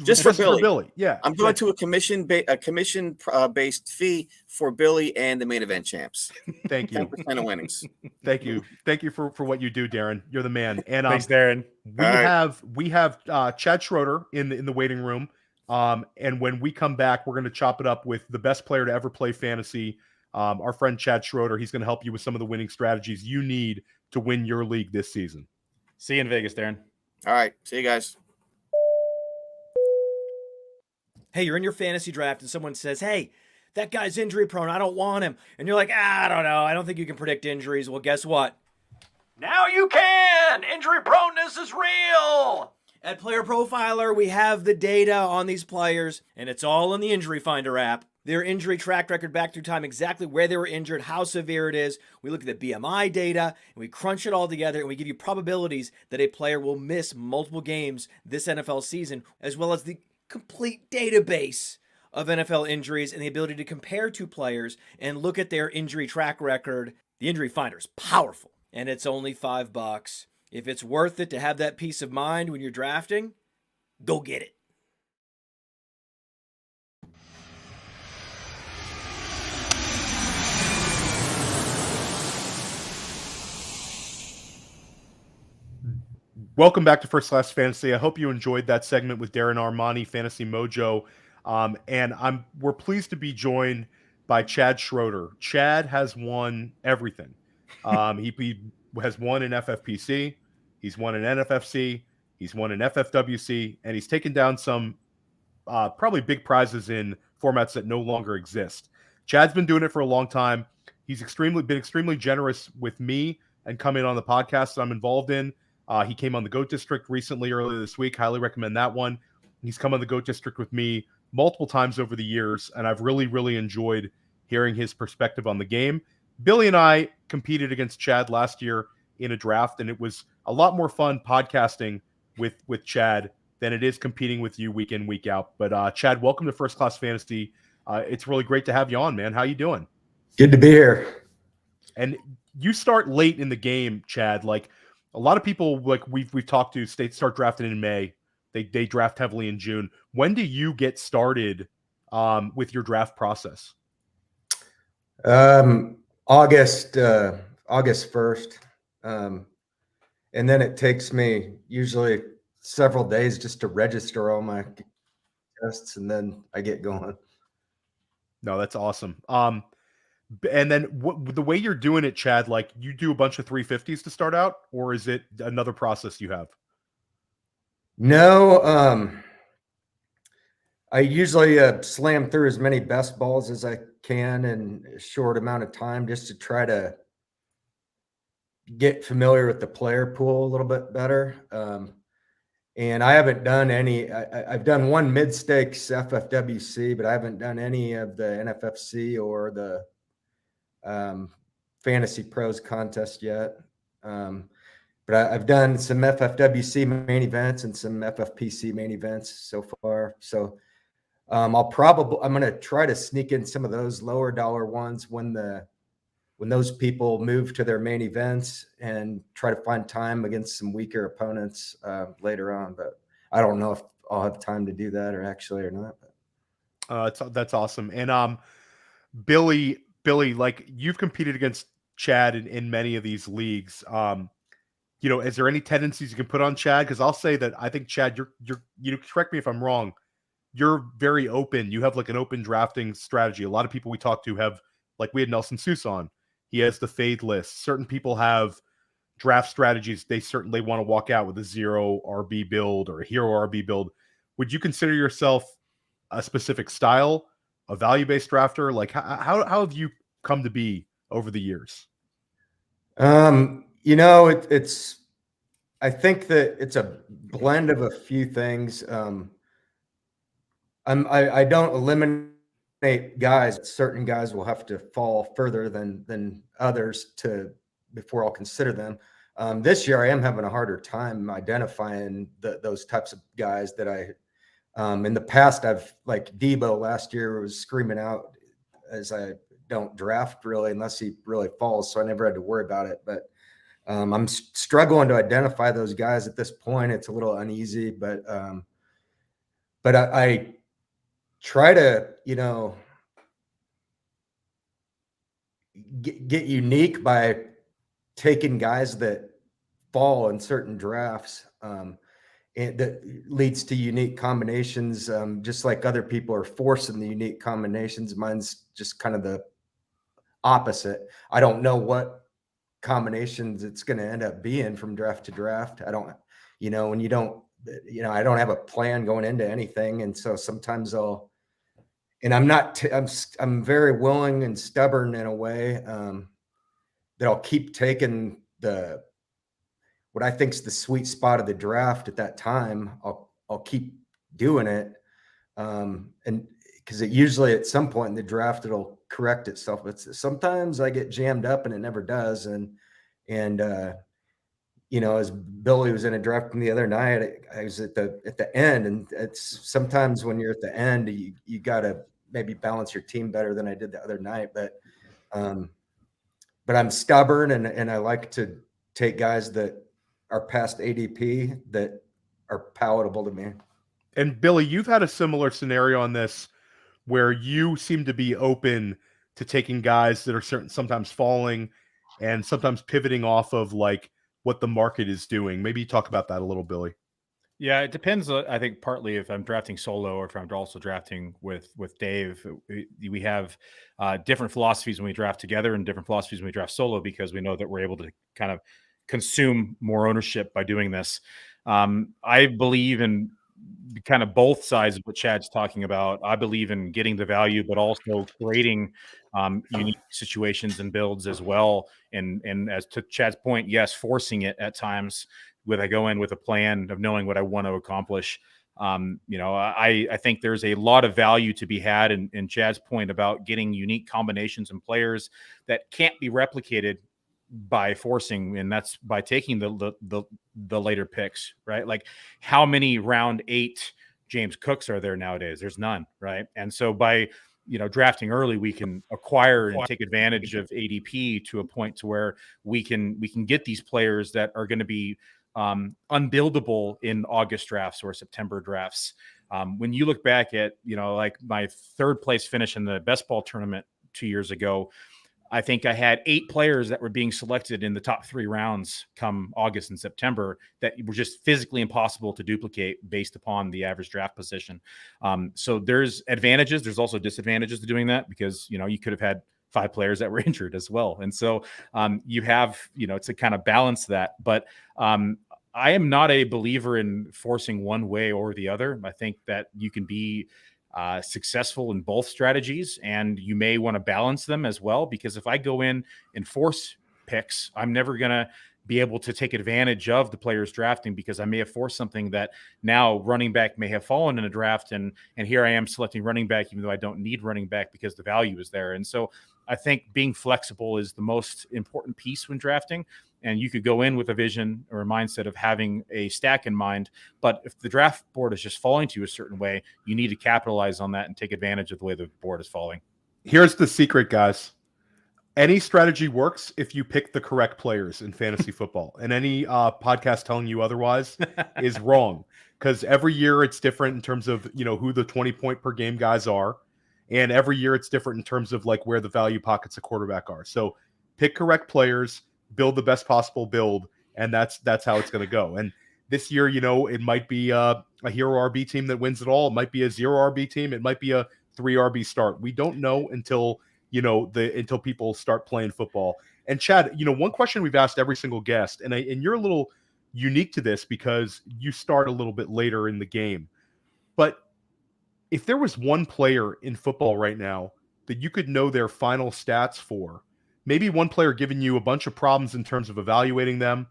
Just for Billy. Yeah. I'm going to a commission based fee for Billy and the main event champs. Thank you. 10% of winnings. Thank you for what you do, Darren. You're the man. And Thanks, Darren. We have Chad Schroeder in the waiting room. And when we come back, we're going to chop it up with the best player to ever play fantasy. Our friend Chad Schroeder. He's going to help you with some of the winning strategies you need to win your league this season. See you in Vegas, Darren. All right. See you guys. Hey, you're in your fantasy draft and someone says, hey, that guy's injury prone. I don't want him. And you're like, I don't know. I don't think you can predict injuries. Well, guess what? Now you can. Injury proneness is real. At Player Profiler, we have the data on these players, and it's all in the Injury Finder app. Their injury track record back through time, exactly where they were injured, how severe it is. We look at the BMI data, and we crunch it all together, and we give you probabilities that a player will miss multiple games this NFL season, as well as the complete database of NFL injuries and the ability to compare two players and look at their injury track record. The Injury Finder is powerful, and it's only $5. If it's worth it to have that peace of mind when you're drafting, go get it. Welcome back to First Class Fantasy. I hope you enjoyed that segment with Darren Armani, Fantasy Mojo. And we're pleased to be joined by Chad Schroeder. Chad has won everything. He has won in FFPC. He's won in NFFC. He's won in FFWC. And he's taken down some probably big prizes in formats that no longer exist. Chad's been doing it for a long time. He's been extremely generous with me and coming on the podcast that I'm involved in. He came on the GOAT District recently, earlier this week. Highly recommend that one. He's come on the GOAT District with me multiple times over the years, and I've really, really enjoyed hearing his perspective on the game. Billy and I competed against Chad last year in a draft, and it was a lot more fun podcasting with Chad than it is competing with you week in, week out. But Chad, welcome to First Class Fantasy. It's really great to have you on, man. How you doing? Good to be here. And you start late in the game, Chad. Like, a lot of people, like we've talked to, start drafting in May. They draft heavily in June. When do you get started with your draft process? August 1st, and then it takes me usually several days just to register all my tests, and then I get going. No, that's awesome. And then the way you're doing it, Chad, like you do a bunch of 350s to start out, or is it another process you have? No, I usually slam through as many best balls as I can in a short amount of time just to try to get familiar with the player pool a little bit better. And I haven't done any, I've done one mid-stakes FFWC, but I haven't done any of the NFFC or the Fantasy Pros contest yet. But I've done some FFWC main events and some FFPC main events so far. So I'm going to try to sneak in some of those lower dollar ones when those people move to their main events and try to find time against some weaker opponents later on. But I don't know if I'll have time to do that or not. But. That's awesome. And Billy, like you've competed against Chad in many of these leagues. Is there any tendencies you can put on Chad? Because I'll say that I think Chad, correct me if I'm wrong. You're very open. You have like an open drafting strategy. A lot of people we talk to have, like we had Nelson Seuss on. He has the fade list. Certain people have draft strategies. They certainly want to walk out with a 0 RB build or a hero RB build. Would you consider yourself a specific style, a value-based drafter? Like how have you come to be over the years? It's I think that it's a blend of a few things. I don't eliminate guys. Certain guys will have to fall further than others before I'll consider them. This year I am having a harder time identifying those types of guys that in the past I've, like Debo last year was screaming out as I don't draft really unless he really falls, so I never had to worry about it. But I'm struggling to identify those guys at this point. It's a little uneasy, but I try to, get unique by taking guys that fall in certain drafts. And that leads to unique combinations, just like other people are forcing the unique combinations. Mine's just kind of the opposite. I don't know what combinations it's going to end up being from draft to draft. I don't, when you don't, I don't have a plan going into anything. And so sometimes I'm very willing and stubborn in a way that I'll keep taking what I think is the sweet spot of the draft at that time. I'll keep doing it. And because it usually at some point in the draft, it'll correct itself. But sometimes I get jammed up and it never does. And as Billy was in a draft from the other night, I was at the end, and it's sometimes when you're at the end, you got to maybe balance your team better than I did the other night. But I'm stubborn and I like to take guys that are past ADP that are palatable to me. And Billy, you've had a similar scenario on this where you seem to be open to taking guys that are sometimes falling and sometimes pivoting off of like what the market is doing. Maybe talk about that a little, Billy. Yeah, it depends. I think partly if I'm drafting solo or if I'm also drafting with Dave. We have different philosophies when we draft together and different philosophies when we draft solo, because we know that we're able to kind of consume more ownership by doing this. I believe in kind of both sides of what Chad's talking about. I believe in getting the value, but also creating unique situations and builds as well. And as to Chad's point, yes, forcing it at times. I go in with a plan of knowing what I want to accomplish. I think there's a lot of value to be had in Chad's point about getting unique combinations and players that can't be replicated by forcing, and that's by taking the later picks, right? Like how many round 8 James Cooks are there nowadays? There's none, right? And so by drafting early, we can acquire and take advantage of ADP to a point to where we can get these players that are going to be unbuildable in August drafts or September drafts. When you look back at, like my 3rd place finish in the best ball tournament 2 years ago, I think I had 8 players that were being selected in the top 3 rounds come August and September that were just physically impossible to duplicate based upon the average draft position. So there's advantages. There's also disadvantages to doing that, because, you could have had 5 players that were injured as well. And so you have, to kind of balance that. But I am not a believer in forcing one way or the other. I think that you can be successful in both strategies, and you may want to balance them as well, because if I go in and force picks, I'm never going to be able to take advantage of the players drafting, because I may have forced something that now running back may have fallen in a draft, and here I am selecting running back even though I don't need running back because the value is there. And so I think being flexible is the most important piece when drafting. And you could go in with a vision or a mindset of having a stack in mind. But if the draft board is just falling to you a certain way, you need to capitalize on that and take advantage of the way the board is falling. Here's the secret, guys. Any strategy works if you pick the correct players in fantasy football. And any podcast telling you otherwise is wrong. because every year it's different in terms of, who the 20-point per game guys are. And every year it's different in terms of like where the value pockets of quarterback are. So pick correct players, build the best possible build, and that's how it's going to go. And this year, it might be a hero RB team that wins it all. It might be a 0 RB team. It might be a 3 RB start. We don't know until until people start playing football. And Chad, one question we've asked every single guest, and you're a little unique to this because you start a little bit later in the game. But if there was one player in football right now that you could know their final stats for, maybe one player giving you a bunch of problems in terms of evaluating them,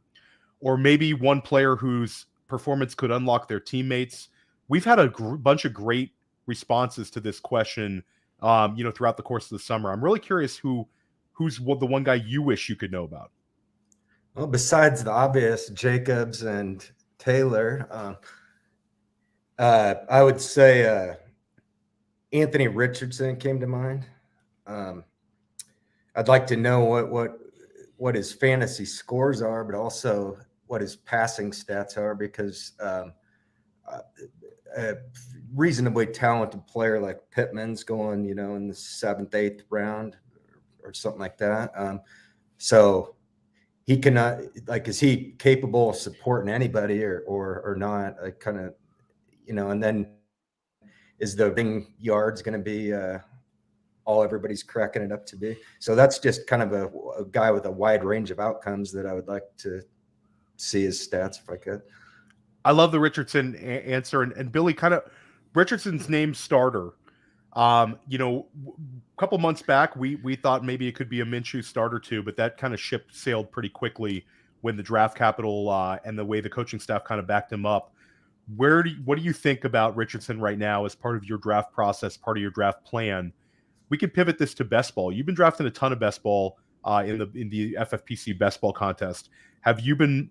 or maybe one player whose performance could unlock their teammates. We've had a bunch of great responses to this question, throughout the course of the summer. I'm really curious who's the one guy you wish you could know about. Well, besides the obvious Jacobs and Taylor, I would say Anthony Richardson came to mind. I'd like to know what his fantasy scores are, but also what his passing stats are, because a reasonably talented player like Pittman's going, in the 7th, 8th round or something like that. So he cannot, is he capable of supporting anybody or not? I kind of, and then is the ring yards going to be all everybody's cracking it up to be? So that's just kind of a guy with a wide range of outcomes that I would like to see his stats if I could. I love the Richardson answer, and Billy, kind of Richardson's named starter. A couple months back, we thought maybe it could be a Minshew starter too, but that kind of ship sailed pretty quickly when the draft capital and the way the coaching staff kind of backed him up. What do you think about Richardson right now as part of your draft process, part of your draft plan? We can pivot this to best ball. You've been drafting a ton of best ball in the FFPC best ball contest. Have you been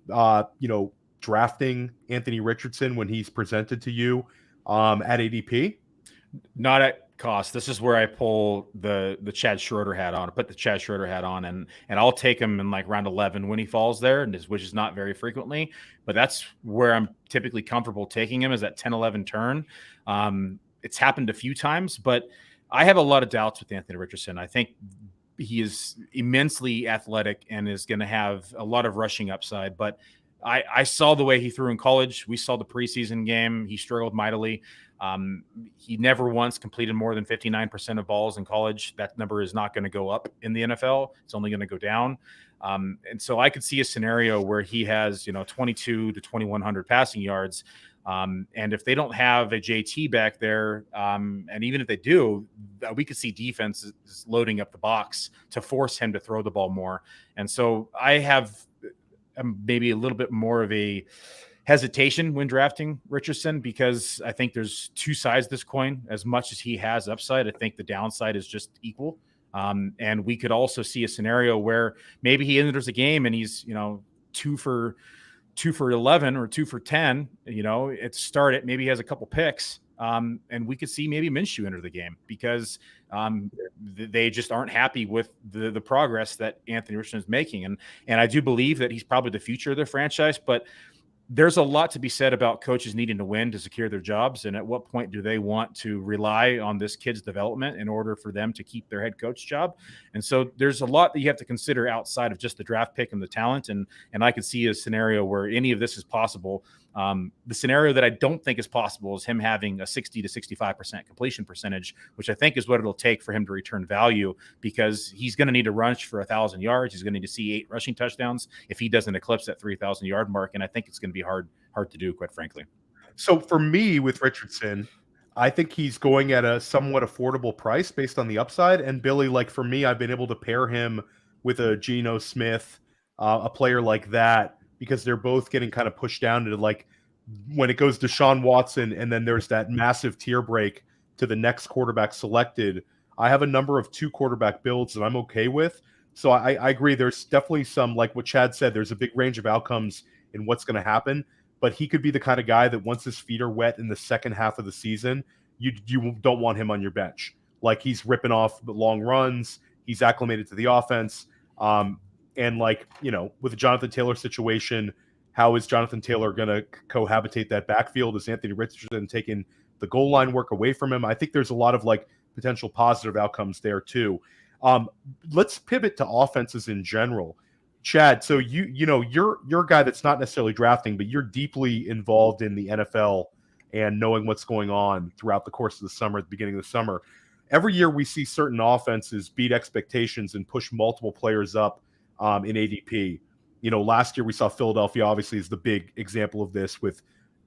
drafting Anthony Richardson when he's presented to you at ADP? Not at cost. This is where I pull the Chad Schroeder hat on. I put the Chad Schroeder hat on, and I'll take him in like round 11 when he falls there, which is not very frequently, but that's where I'm typically comfortable taking him, is that 10-11 turn. It's happened a few times, but I have a lot of doubts with Anthony Richardson. I think he is immensely athletic and is going to have a lot of rushing upside, but I saw the way he threw in college. We saw the preseason game. He struggled mightily. He never once completed more than 59% of balls in college. That number is not going to go up in the NFL. It's only going to go down. And so I could see a scenario where he has, 22 to 2,100 passing yards. And if they don't have a JT back there, and even if they do, we could see defenses loading up the box to force him to throw the ball more. And so I have maybe a little bit more of a hesitation when drafting Richardson, because I think there's two sides to this coin. As much as he has upside, I think the downside is just equal. And we could also see a scenario where maybe he enters a game and he's, 2 for 11 or 2 for 10, it started, maybe he has a couple picks. And we could see maybe Minshew enter the game because they just aren't happy with the progress that Anthony Richardson is making. And I do believe that he's probably the future of their franchise, but there's a lot to be said about coaches needing to win to secure their jobs. And at what point do they want to rely on this kid's development in order for them to keep their head coach job? And so there's a lot that you have to consider outside of just the draft pick and the talent. And I could see a scenario where any of this is possible. The scenario that I don't think is possible is him having a 60 to 65% completion percentage, which I think is what it'll take for him to return value, because he's going to need to rush for 1,000 yards. He's going to need to see 8 rushing touchdowns if he doesn't eclipse that 3,000 yard mark. And I think it's going to be hard to do, quite frankly. So for me with Richardson, I think he's going at a somewhat affordable price based on the upside. And Billy, like for me, I've been able to pair him with a Geno Smith, a player like that, because they're both getting kind of pushed down to like when it goes to Deshaun Watson and then there's that massive tier break to the next quarterback selected. I have a number of 2 quarterback builds that I'm okay with. So I agree. There's definitely some, like what Chad said, there's a big range of outcomes in what's going to happen, but he could be the kind of guy that once his feet are wet in the second half of the season, you don't want him on your bench. Like he's ripping off the long runs. He's acclimated to the offense. And like, with the Jonathan Taylor situation, How is Jonathan Taylor going to cohabitate that backfield? Is Anthony Richardson taking the goal line work away from him? I think there's a lot of like potential positive outcomes there too. Let's pivot to offenses in general. Chad, so you're a guy that's not necessarily drafting, but you're deeply involved in the NFL and knowing what's going on throughout the course of the summer, at the beginning of the summer. Every year we see certain offenses beat expectations and push multiple players up in ADP. Last year we saw Philadelphia obviously is the big example of this with,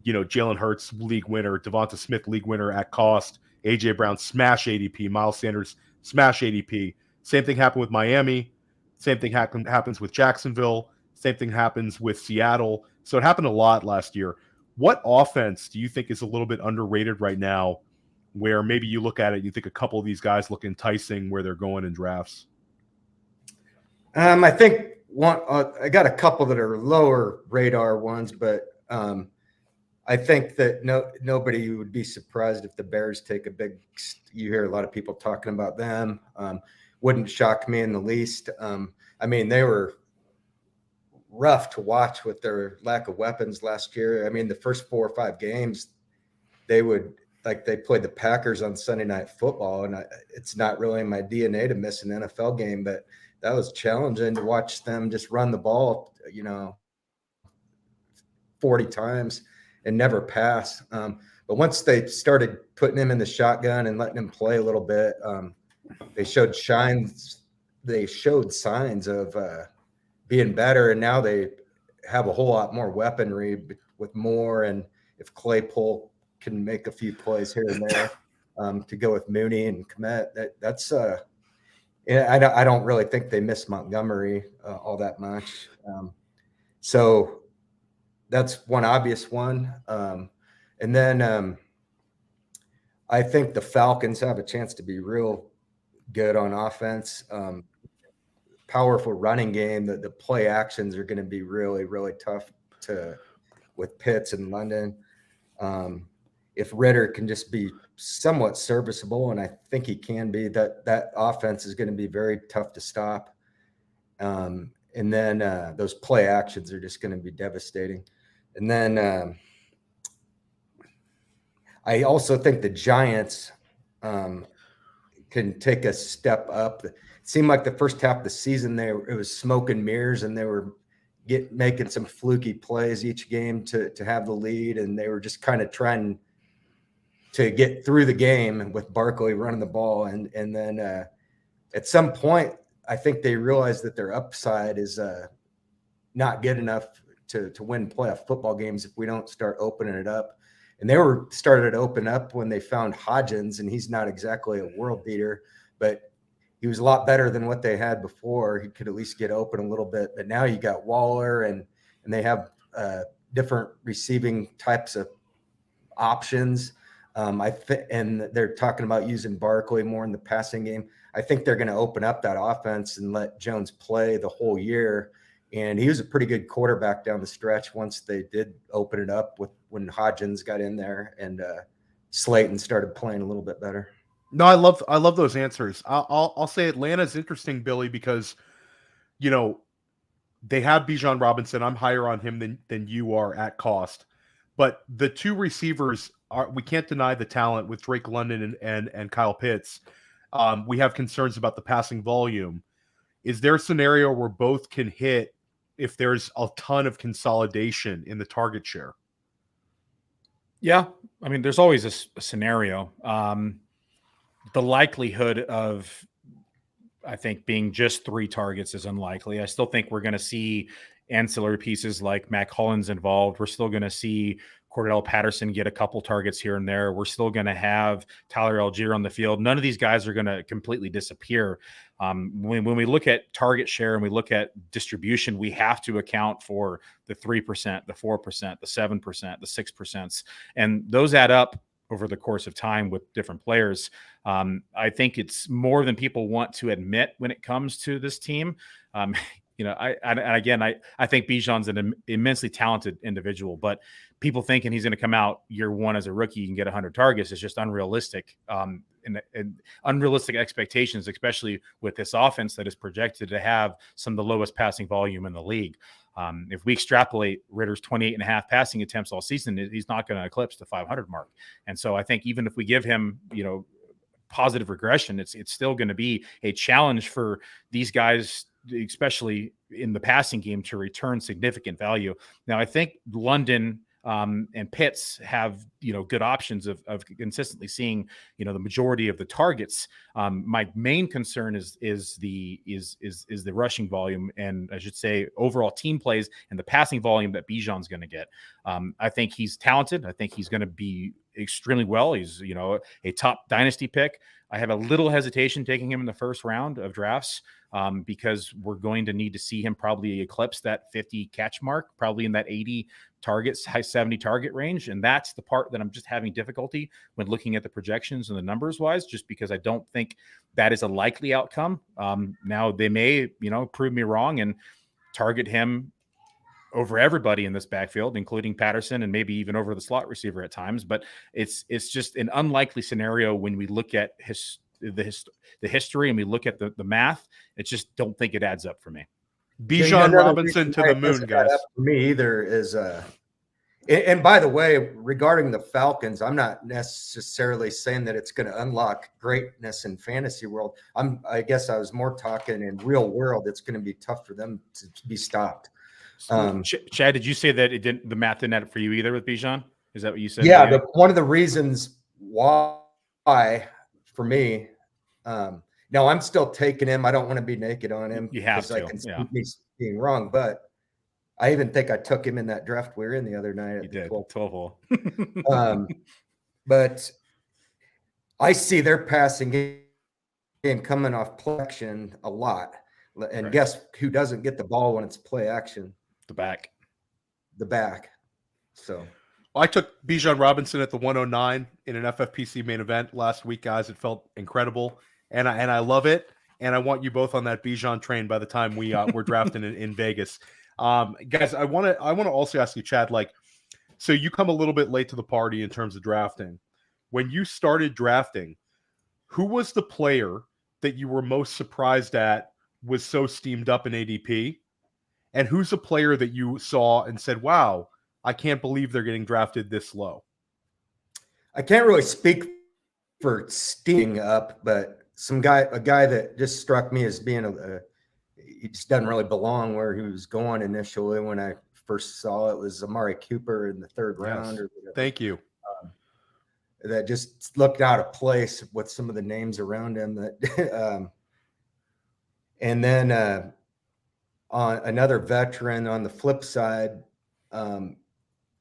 Jalen Hurts, league winner, Devonta Smith, league winner at cost, A.J. Brown, smash ADP, Miles Sanders, smash ADP. Same thing happened with Miami. Same thing happens with Jacksonville. Same thing happens with Seattle. So it happened a lot last year. What offense do you think is a little bit underrated right now, where maybe you look at it, you think a couple of these guys look enticing where they're going in drafts? I think I got a couple that are lower radar ones, but I think that nobody would be surprised if the Bears take a big. You hear a lot of people talking about them. Wouldn't shock me in the least. They were rough to watch with their lack of weapons last year. The first 4 or 5 games, they played the Packers on Sunday Night Football, and it's not really in my DNA to miss an NFL game, but that was challenging to watch them just run the ball, 40 times and never pass. But once they started putting him in the shotgun and letting him play a little bit, they showed signs of being better, and now they have a whole lot more weaponry with Moore, and if Claypool can make a few plays here and there to go with Mooney and Kmet, that's I don't really think they miss Montgomery all that much. So that's one obvious one. And then I think the Falcons have a chance to be real good on offense. Powerful running game. The play actions are going to be really, really tough with Pitts and London. If Ritter can just be somewhat serviceable, and I think he can be, that offense is going to be very tough to stop. And then those play actions are just going to be devastating. And then I also think the Giants can take a step up. It seemed like the first half of the season it was smoke and mirrors, and they were making some fluky plays each game to have the lead, and they were just kind of trying to get through the game with Barkley running the ball. And then at some point, I think they realized that their upside is not good enough to win playoff football games if we don't start opening it up. And they started to open up when they found Hodgins, and he's not exactly a world beater, but he was a lot better than what they had before. He could at least get open a little bit. But now you got Waller, and they have different receiving types of options. And they're talking about using Barkley more in the passing game. I think they're going to open up that offense and let Jones play the whole year. And he was a pretty good quarterback down the stretch once they did open it up when Hodgins got in there and Slayton started playing a little bit better. No, I love those answers. I'll say Atlanta's interesting, Billy, because they have Bijan Robinson. I'm higher on him than you are at cost, but the two receivers we can't deny the talent with Drake London and Kyle Pitts. We have concerns about the passing volume. Is there a scenario where both can hit if there's a ton of consolidation in the target share? Yeah, there's always a scenario. The likelihood of, I think, being just 3 targets is unlikely. I still think we're going to see ancillary pieces like Mac Hollins involved. We're still going to see Cordell Patterson get a couple targets here and there. We're still going to have Tyler Algier on the field. None of these guys are going to completely disappear. When we look at target share and we look at distribution, we have to account for the 3%, the 4%, the 7%, the 6%. And those add up over the course of time with different players. I think it's more than people want to admit when it comes to this team. I think Bijan's an immensely talented individual, but people thinking he's going to come out year one as a rookie and get 100 targets is just unrealistic. an unrealistic expectations, especially with this offense that is projected to have some of the lowest passing volume in the league. If we extrapolate Ritter's 28.5 passing attempts all season, he's not going to eclipse the 500 mark. And so I think even if we give him, positive regression, it's still going to be a challenge for these guys, especially in the passing game, to return significant value. Now, I think London and Pitts have, good options of consistently seeing, the majority of the targets. My main concern is the rushing volume, and I should say overall team plays and the passing volume that Bijan's going to get. I think he's talented. I think he's going to be extremely well. He's, a top dynasty pick. I have a little hesitation taking him in the first round of drafts because we're going to need to see him probably eclipse that 50 catch mark, probably in that 80 targets, high 70 target range. And that's the part that I'm just having difficulty when looking at the projections and the numbers wise, just because I don't think that is a likely outcome. Now they may, prove me wrong and target him over everybody in this backfield, including Patterson and maybe even over the slot receiver at times. But it's just an unlikely scenario when we look at the history and we look at the math. It just don't think it adds up for me. Bijan Robinson to the moon, guys. For me either is and by the way, regarding the Falcons, I'm not necessarily saying that it's going to unlock greatness in fantasy world. I guess I was more talking in real world. It's going to be tough for them to be stopped. Chad, did you say that the math didn't add up for you either with Bijan? Is that what you said? Yeah, one of the reasons why for me, now I'm still taking him. I don't want to be naked on him. You have to. I can see me being wrong, but I even think I took him in that draft we were in the other night. You did 12 hole. But I see their passing game coming off play action a lot. And right. Guess who doesn't get the ball when it's play action? The back. So I took Bijan Robinson at the 109 in an FFPC main event last week, guys. It felt incredible, and I love it. And I want you both on that Bijan train by the time we're drafting in Vegas, guys. I want to also ask you, Chad. So you come a little bit late to the party in terms of drafting. When you started drafting, who was the player that you were most surprised at was so steamed up in ADP? And who's a player that you saw and said, wow, I can't believe they're getting drafted this low? I can't really speak for steaming up, but a guy that just struck me as being he just doesn't really belong where he was going initially when I first saw it was Amari Cooper in the third round. Or thank you. That just looked out of place with some of the names around him. That, and then on another veteran on the flip side, and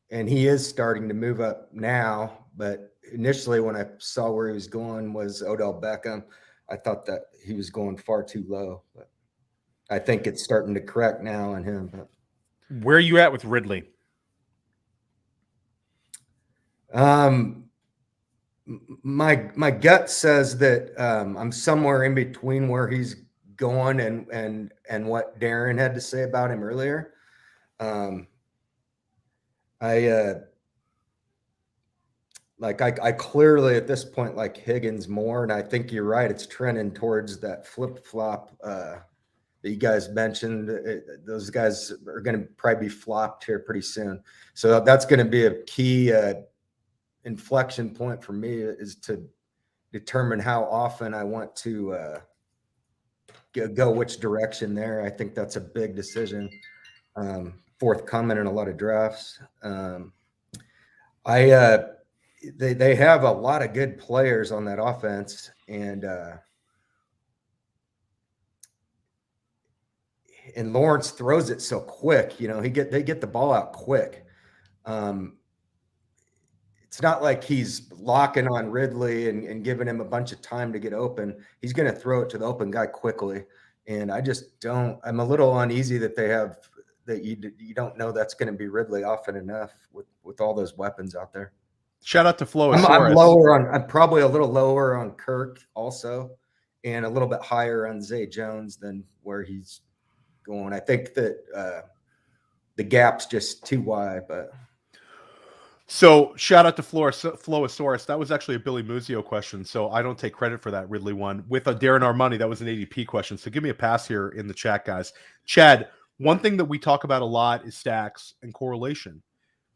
he is starting to move up now. But initially, when I saw where he was going, was Odell Beckham. I thought that he was going far too low. But I think it's starting to correct now on him. But where are you at with Ridley? My gut says that I'm somewhere in between where he's going and what Darren had to say about him earlier. I clearly at this point like Higgins more, and I think you're right. It's trending towards that flip flop that you guys mentioned. Those guys are going to probably be flopped here pretty soon. So that's going to be a key inflection point for me, is to determine how often I want to go which direction there. I think that's a big decision forthcoming in a lot of drafts. They have a lot of good players on that offense, and Lawrence throws it so quick. They get the ball out quick. It's not like he's locking on Ridley and giving him a bunch of time to get open. He's going to throw it to the open guy quickly. And I'm a little uneasy that you don't know that's going to be Ridley often enough with all those weapons out there. Shout out to Flo. I'm probably a little lower on Kirk also, and a little bit higher on Zay Jones than where he's going. I think that the gap's just too wide, but. So shout out to Flowosaurus. That was actually a Billy Muzio question, so I don't take credit for that Ridley one. With a Darren Armani, that was an ADP question. So give me a pass here in the chat, guys. Chad, one thing that we talk about a lot is stacks and correlation.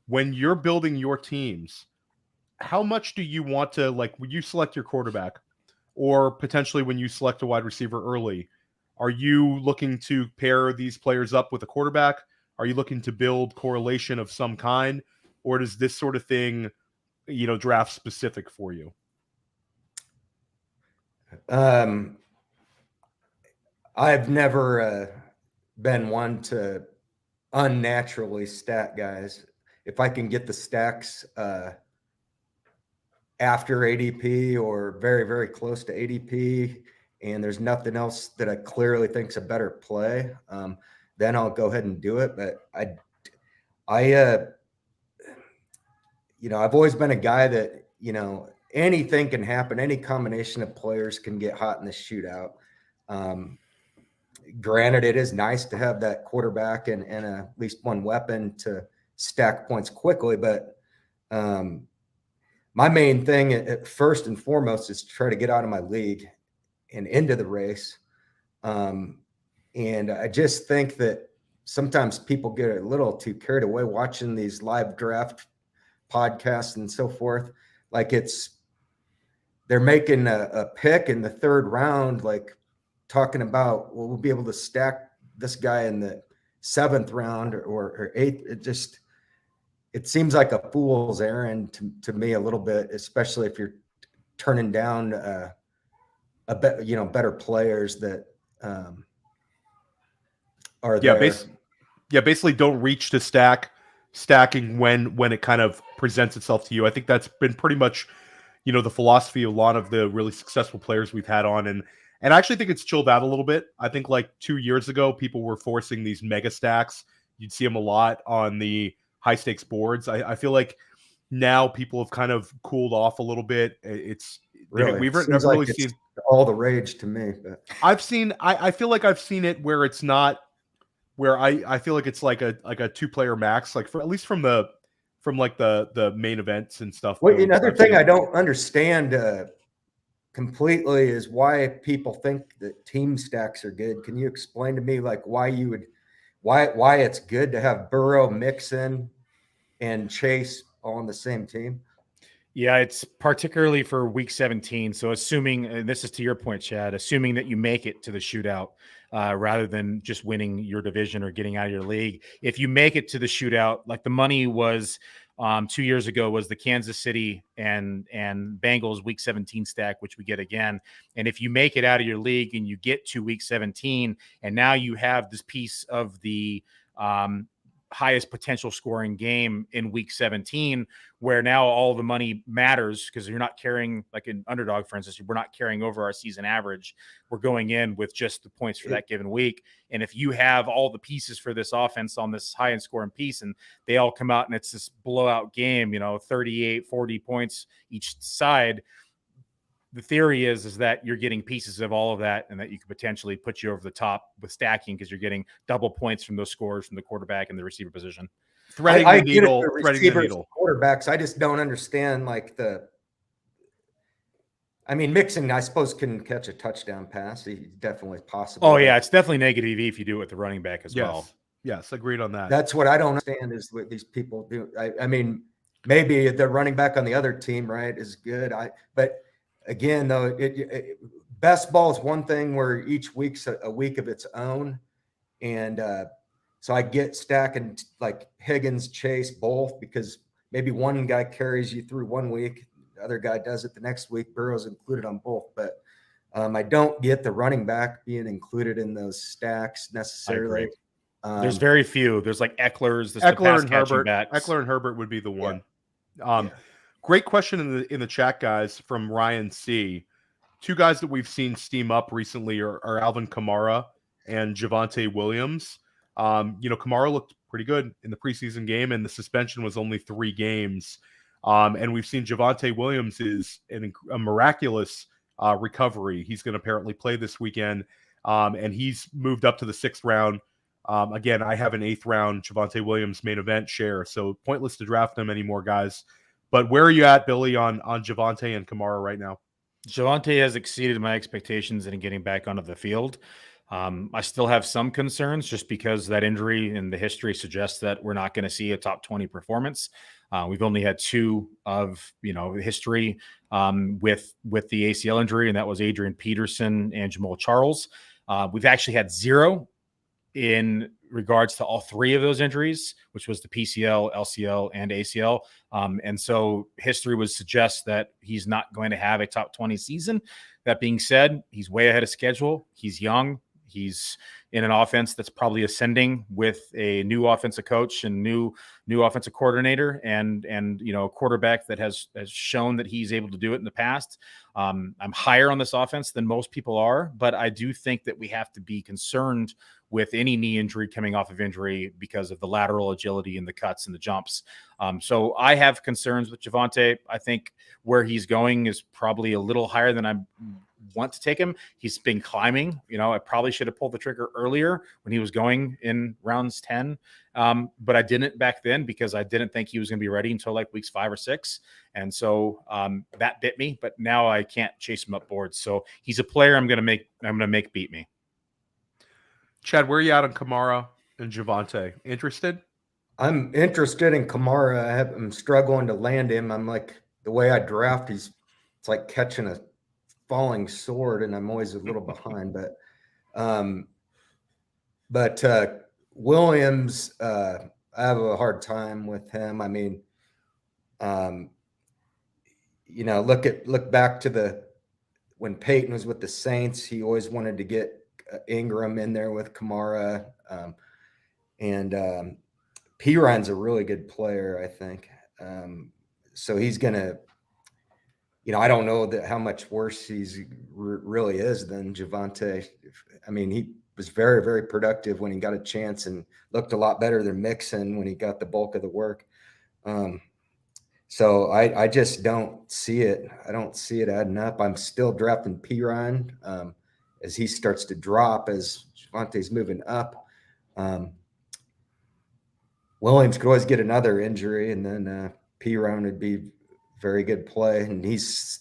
When you're building your teams, how much do you want to, like, when you select your quarterback, or potentially when you select a wide receiver early, are you looking to pair these players up with a quarterback? Are you looking to build correlation of some kind? Or does this sort of thing, draft specific for you? I've never been one to unnaturally stack guys. If I can get the stacks after ADP or very, very close to ADP, and there's nothing else that I clearly think's a better play, then I'll go ahead and do it. But I've always been a guy that, anything can happen. Any combination of players can get hot in the shootout. Granted, it is nice to have that quarterback and at least one weapon to stack points quickly. But my main thing first and foremost is to try to get out of my league and into the race. And I just think that sometimes people get a little too carried away watching these live draft podcasts and so forth. Like they're making a pick in the third round, like talking about, well, we'll be able to stack this guy in the 7th round or 8th. It seems like a fool's errand to me a little bit, especially if you're turning down better players that are there. Basically don't reach to stacking when it kind of presents itself to you. I think that's been pretty much, the philosophy of a lot of the really successful players we've had on. And I actually think it's chilled out a little bit. I think like 2 years ago, people were forcing these mega stacks. You'd see them a lot on the high stakes boards. I feel like now people have kind of cooled off a little bit. It's really, we've seems never like really it's seen all the rage to me. But I feel like I've seen it where it's not, where I feel like it's like a 2-player max, like at least from the main events and stuff. Well, another thing I don't understand completely is why people think that team stacks are good. Can you explain to me like why it's good to have Burrow, Mixon, and Chase all on the same team? Yeah, it's particularly for week 17. So assuming, and this is to your point, Chad, assuming that you make it to the shootout rather than just winning your division or getting out of your league. If you make it to the shootout, like the money was 2 years ago, was the Kansas City and Bengals week 17 stack, which we get again. And if you make it out of your league and you get to week 17, and now you have this piece of the highest potential scoring game in week 17, where now all the money matters because you're not carrying, like an underdog, for instance, we're not carrying over our season average. We're going in with just the points for that given week. And if you have all the pieces for this offense on this high end scoring piece and they all come out and it's this blowout game, 38, 40 points each side, the theory is that you're getting pieces of all of that and that you could potentially put you over the top with stacking because you're getting double points from those scores from the quarterback and the receiver position. Threading the needle. Quarterbacks, I just don't understand Mixon, I suppose, can catch a touchdown pass. He's definitely possible. Oh, yeah, it's definitely negative EV if you do it with the running back as well. Yes, agreed on that. That's what I don't understand is what these people do. I mean, maybe the running back on the other team, right, is good. But again, though, best ball is one thing where each week's a week of its own. And so I get stacking like Higgins, Chase, both, because maybe one guy carries you through 1 week, the other guy does it the next week. Burrow's included on both. But I don't get the running back being included in those stacks necessarily. There's very few. There's like Eckler's. Eckler and Herbert. Eckler and Herbert would be the one. Yeah. Great question in the chat, guys, from Ryan C. 2 guys that we've seen steam up recently are Alvin Kamara and Javonte Williams. Kamara looked pretty good in the preseason game, and the suspension was only 3 games. And we've seen Javonte Williams is a miraculous recovery. He's going to apparently play this weekend, and he's moved up to the 6th round. Again, I have an 8th round Javonte Williams main event share, so pointless to draft them anymore, guys. But where are you at, Billy, on Javonte and Kamara right now? Javonte has exceeded my expectations in getting back onto the field. I still have some concerns just because that injury and the history suggests that we're not going to see a top 20 performance. We've only had 2 of history with the ACL injury, and that was Adrian Peterson and Jamal Charles. We've actually had 0 in regards to all 3 of those injuries, which was the PCL, LCL, and ACL. And so history would suggest that he's not going to have a top 20 season. That being said, he's way ahead of schedule. He's young. He's in an offense that's probably ascending with a new offensive coach and new offensive coordinator and a quarterback that has shown that he's able to do it in the past. I'm higher on this offense than most people are, but I do think that we have to be concerned with any knee injury coming off of injury because of the lateral agility and the cuts and the jumps. So I have concerns with Javonte. I think where he's going is probably a little higher than I want to take him. He's been climbing. I probably should have pulled the trigger earlier when he was going in rounds 10. But I didn't back then because I didn't think he was going to be ready until like weeks 5 or 6. And so that bit me, but now I can't chase him up boards. So he's a player I'm going to make beat me. Chad, where are you at on Kamara and Javonte? Interested? I'm interested in Kamara. I'm struggling to land him. I'm like, the way I draft, it's like catching a falling sword, and I'm always a little behind. But Williams, I have a hard time with him. I mean, look back to when Peyton was with the Saints, he always wanted to get Ingram in there with Kamara, and Piron's a really good player, I think. So he's gonna, I don't know how much worse he's really is than Javonte. I mean, he was very, very productive when he got a chance and looked a lot better than Mixon when he got the bulk of the work. So I just don't see it. I don't see it adding up. I'm still drafting Piron as he starts to drop, as Javonte's moving up. Williams could always get another injury, and then Piron would be very good play. And he's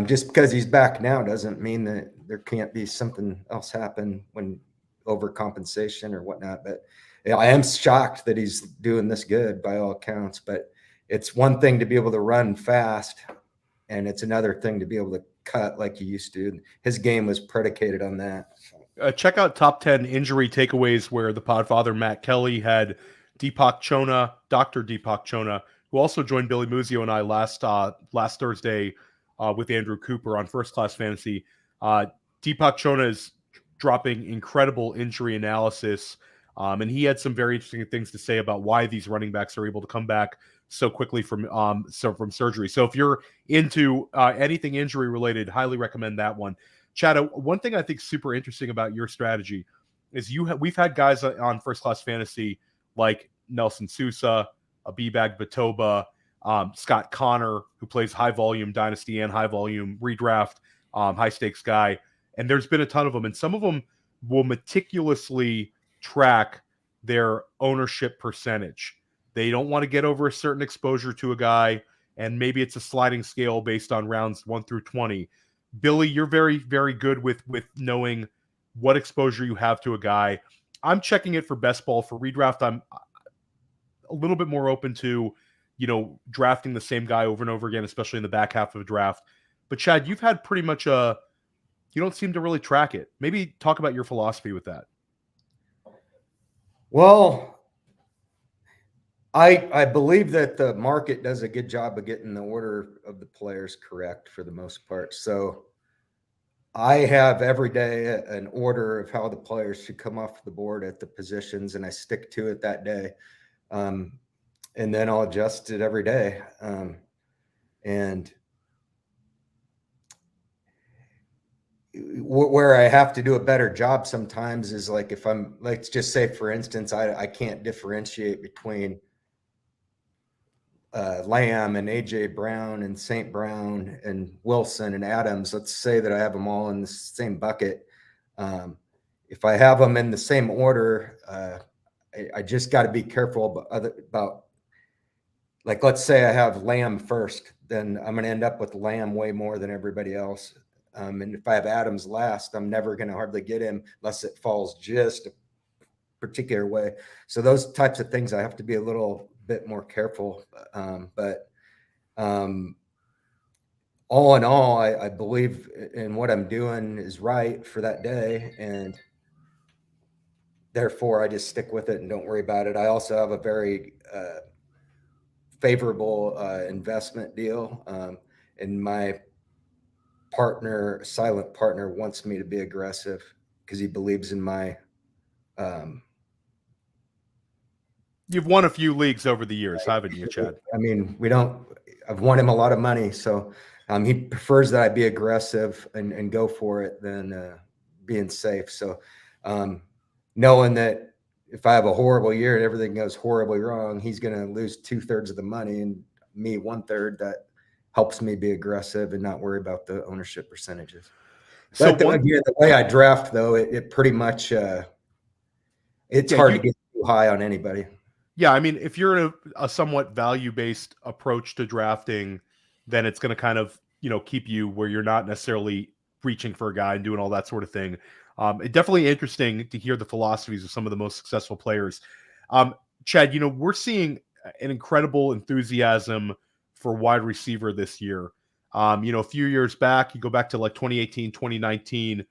just because he's back now doesn't mean that there can't be something else happen when overcompensation or whatnot. But I am shocked that he's doing this good by all accounts. But it's one thing to be able to run fast, and it's another thing to be able to cut like he used to. His game was predicated on that. Check out top 10 injury takeaways, where the Podfather Matt Kelly had Deepak Chona, Dr. Deepak Chona, who also joined Billy Muzio and I last Thursday with Andrew Cooper on First Class Fantasy. Deepak Chona is dropping incredible injury analysis, and he had some very interesting things to say about why these running backs are able to come back so quickly from surgery. So if you're into anything injury related, highly recommend that one. Chad, one thing I think super interesting about your strategy is we've had guys on First Class Fantasy like Nelson Sousa, Abibag Batoba, Scott Connor, who plays high volume dynasty and high volume redraft, high stakes guy. And there's been a ton of them, and some of them will meticulously track their ownership percentage. They don't want to get over a certain exposure to a guy, and maybe it's a sliding scale based on rounds 1 through 20. Billy, you're very, very good with knowing what exposure you have to a guy. I'm checking it for best ball. For redraft, I'm a little bit more open to, drafting the same guy over and over again, especially in the back half of a draft. But Chad, you've had pretty much you don't seem to really track it. Maybe talk about your philosophy with that. Well, I believe that the market does a good job of getting the order of the players correct for the most part. So I have every day an order of how the players should come off the board at the positions, and I stick to it that day. And then I'll adjust it every day. And where I have to do a better job sometimes is like, if I'm, let's just say, for instance, I can't differentiate between Lamb and AJ Brown and St. Brown and Wilson and Adams. Let's say that I have them all in the same bucket. if I have them in the same order, I just got to be careful about, like, let's say I have Lamb first, then I'm going to end up with Lamb way more than everybody else. And if I have Adams last, I'm never going to hardly get him unless it falls just a particular way. So those types of things, I have to be a little bit more careful. But all in all, I believe in what I'm doing is right for that day. And therefore, I just stick with it and don't worry about it. I also have a very favorable investment deal. And my silent partner, wants me to be aggressive because he believes in my. You've won a few leagues over the years, haven't you, Chad? I mean, I've won him a lot of money. So he prefers that I be aggressive and go for it than being safe. So knowing that if I have a horrible year and everything goes horribly wrong, he's going to lose 2/3 of the money and me 1/3. That helps me be aggressive and not worry about the ownership percentages. So again, the way I draft, though, it pretty much it's hard to get too high on anybody. Yeah, I mean, if you're in a somewhat value-based approach to drafting, then it's going to kind of, keep you where you're not necessarily reaching for a guy and doing all that sort of thing. It's definitely interesting to hear the philosophies of some of the most successful players. Chad, we're seeing an incredible enthusiasm for wide receiver this year. A few years back, you go back to like 2018, 2019,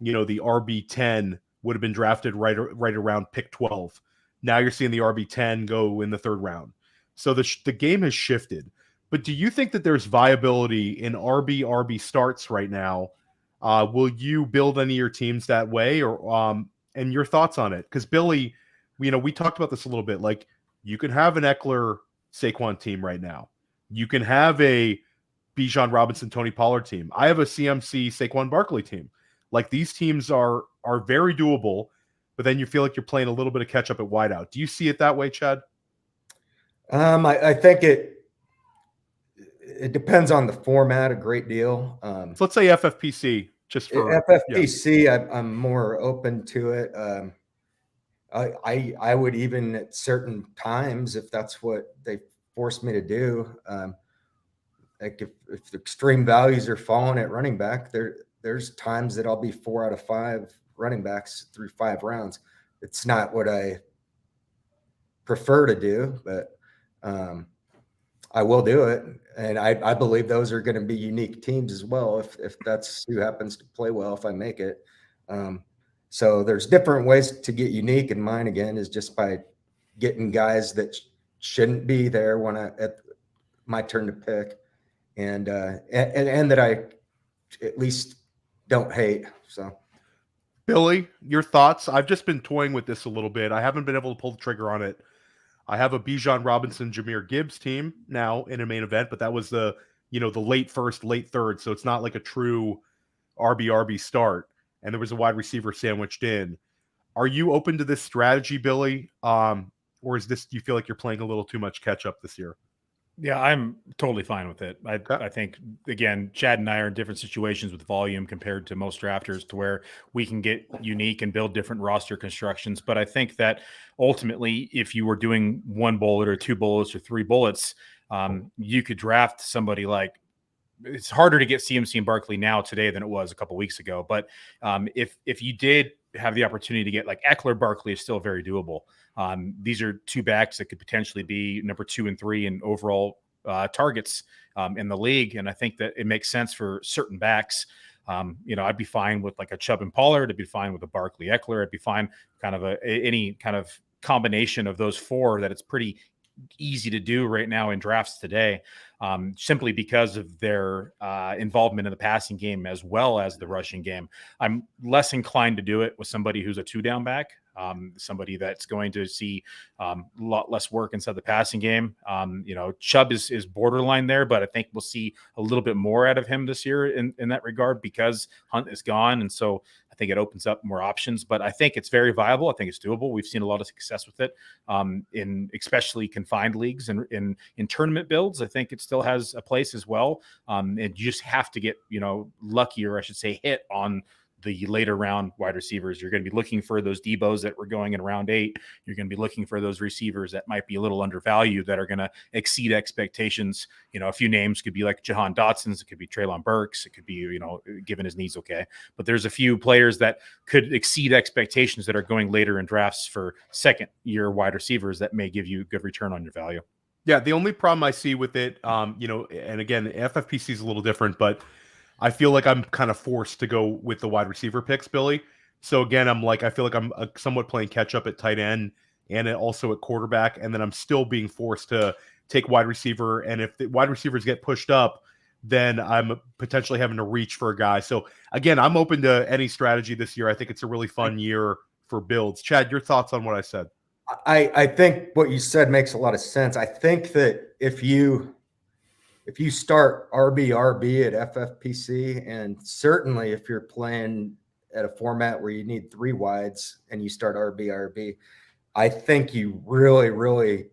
the RB10 would have been drafted right around pick 12. Now you're seeing the RB10 go in the 3rd round. So the game has shifted. But do you think that there's viability in RB starts right now? Will you build any of your teams that way, or and your thoughts on it? Because Billy, we talked about this a little bit. Like, you can have an Eckler Saquon team right now. You can have a Bijan Robinson Tony Pollard team. I have a CMC Saquon Barkley team. Like, these teams are very doable. But then you feel like you're playing a little bit of catch up at wideout. Do you see it that way, Chad? I think it depends on the format a great deal. So let's say FFPC, just for FFPC. Yeah. I'm more open to it. I would even at certain times, if that's what they force me to do, like if the extreme values are falling at running back, there's times that I'll be 4 out of 5 running backs through 5 rounds. It's not what I prefer to do, but I will do it. And I believe those are going to be unique teams as well. If that's who happens to play well, if I make it. So there's different ways to get unique. And mine again is just by getting guys that shouldn't be there when at my turn to pick, and that I at least don't hate. So. Billy, your thoughts? I've just been toying with this a little bit. I haven't been able to pull the trigger on it. I have a Bijan Robinson, Jahmyr Gibbs team now in a main event, but that was the late 1st, late 3rd. So it's not like a true RB start. And there was a wide receiver sandwiched in. Are you open to this strategy, Billy? Or do you feel like you're playing a little too much catch up this year? Yeah, I'm totally fine with it. I think, again, Chad and I are in different situations with volume compared to most drafters, to where we can get unique and build different roster constructions. But I think that ultimately, if you were doing 1 bullet or 2 bullets or 3 bullets, you could draft somebody like, it's harder to get CMC and Barkley now today than it was a couple weeks ago. But if you did have the opportunity to get like Eckler, Barkley is still very doable. These are 2 backs that could potentially be number 2 and 3 in overall targets in the league. And I think that it makes sense for certain backs. I'd be fine with like a Chubb and Pollard. I'd be fine with a Barkley Eckler. I'd be fine kind of any kind of combination of those 4 that it's pretty easy to do right now in drafts today, simply because of their involvement in the passing game as well as the rushing game. I'm less inclined to do it with somebody who's a 2-down back, somebody that's going to see a lot less work inside the passing game. Chubb is borderline there, but I think we'll see a little bit more out of him this year in that regard, because Hunt is gone. And so I think it opens up more options, but I think it's very viable. I think it's doable. We've seen a lot of success with it in especially confined leagues and in tournament builds. I think it still has a place as well. And you just have to get, lucky, or I should say hit on the later round wide receivers. You're going to be looking for those Debos that were going in round 8. You're going to be looking for those receivers that might be a little undervalued that are going to exceed expectations. A few names could be like Jahan Dotson's. It could be Treylon Burks. It could be, given his needs. Okay. But there's a few players that could exceed expectations that are going later in drafts for second year wide receivers that may give you a good return on your value. Yeah, the only problem I see with it, and again, FFPC is a little different, but I feel like I'm kind of forced to go with the wide receiver picks, Billy. So again, I feel like I'm somewhat playing catch up at tight end and also at quarterback, and then I'm still being forced to take wide receiver. And if the wide receivers get pushed up, then I'm potentially having to reach for a guy. So again, I'm open to any strategy this year. I think it's a really fun year for builds. Chad, your thoughts on what I said? I think what you said makes a lot of sense. I think that if you start RB at FFPC, and certainly if you're playing at a format where you need 3 wides and you start RB, I think you really, really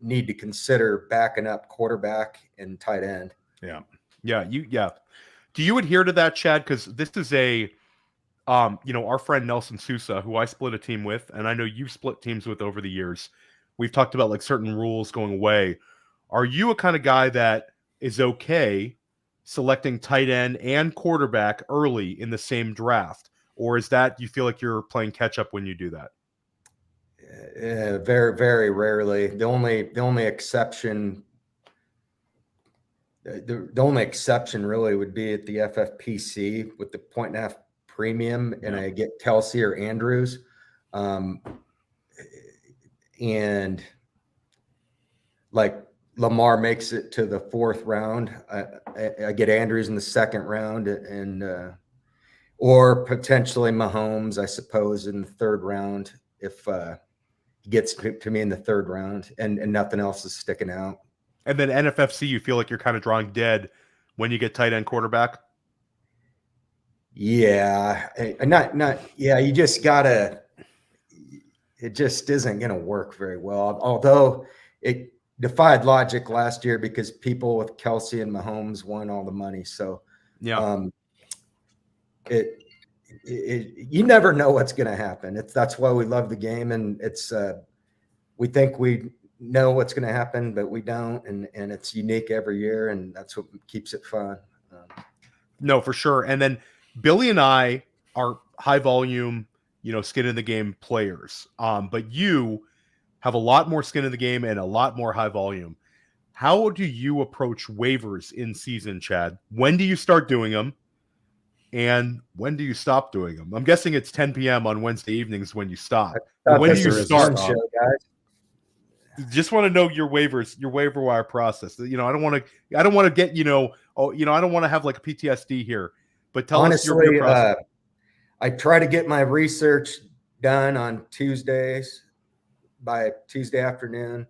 need to consider backing up quarterback and tight end. Yeah. Do you adhere to that, Chad? Because this is our friend Nelson Sousa, who I split a team with, and I know you've split teams with over the years. We've talked about like certain rules going away. Are you a kind of guy that is okay selecting tight end and quarterback early in the same draft? Or is that you feel like you're playing catch up when you do that? Very, very rarely. The only exception really would be at the FFPC with the 1.5 premium, and I get Kelsey or Andrews. And like Lamar makes it to the 4th round. I get Andrews in the 2nd round, and or potentially Mahomes, I suppose, in the 3rd round if he gets to me in the 3rd round, and nothing else is sticking out. And then NFFC, you feel like you're kind of drawing dead when you get tight end quarterback? Yeah, you just gotta. It just isn't going to work very well. Although it defied logic last year because people with Kelsey and Mahomes won all the money. So you never know what's going to happen. That's why we love the game, and we think we know what's going to happen, but we don't, and it's unique every year, and that's what keeps it fun. No, for sure. And then Billy and I are high volume, skin in the game players. But you have a lot more skin in the game and a lot more high volume. How do you approach waivers in season, Chad? When do you start doing them? And when do you stop doing them? I'm guessing it's 10 p.m. on Wednesday evenings when you stop. When do you start? Show, guys. Just want to know your waiver wire process. I don't want to get, I don't want to have like a PTSD here, but tell us your process. I try to get my research done on Tuesdays by Tuesday afternoon.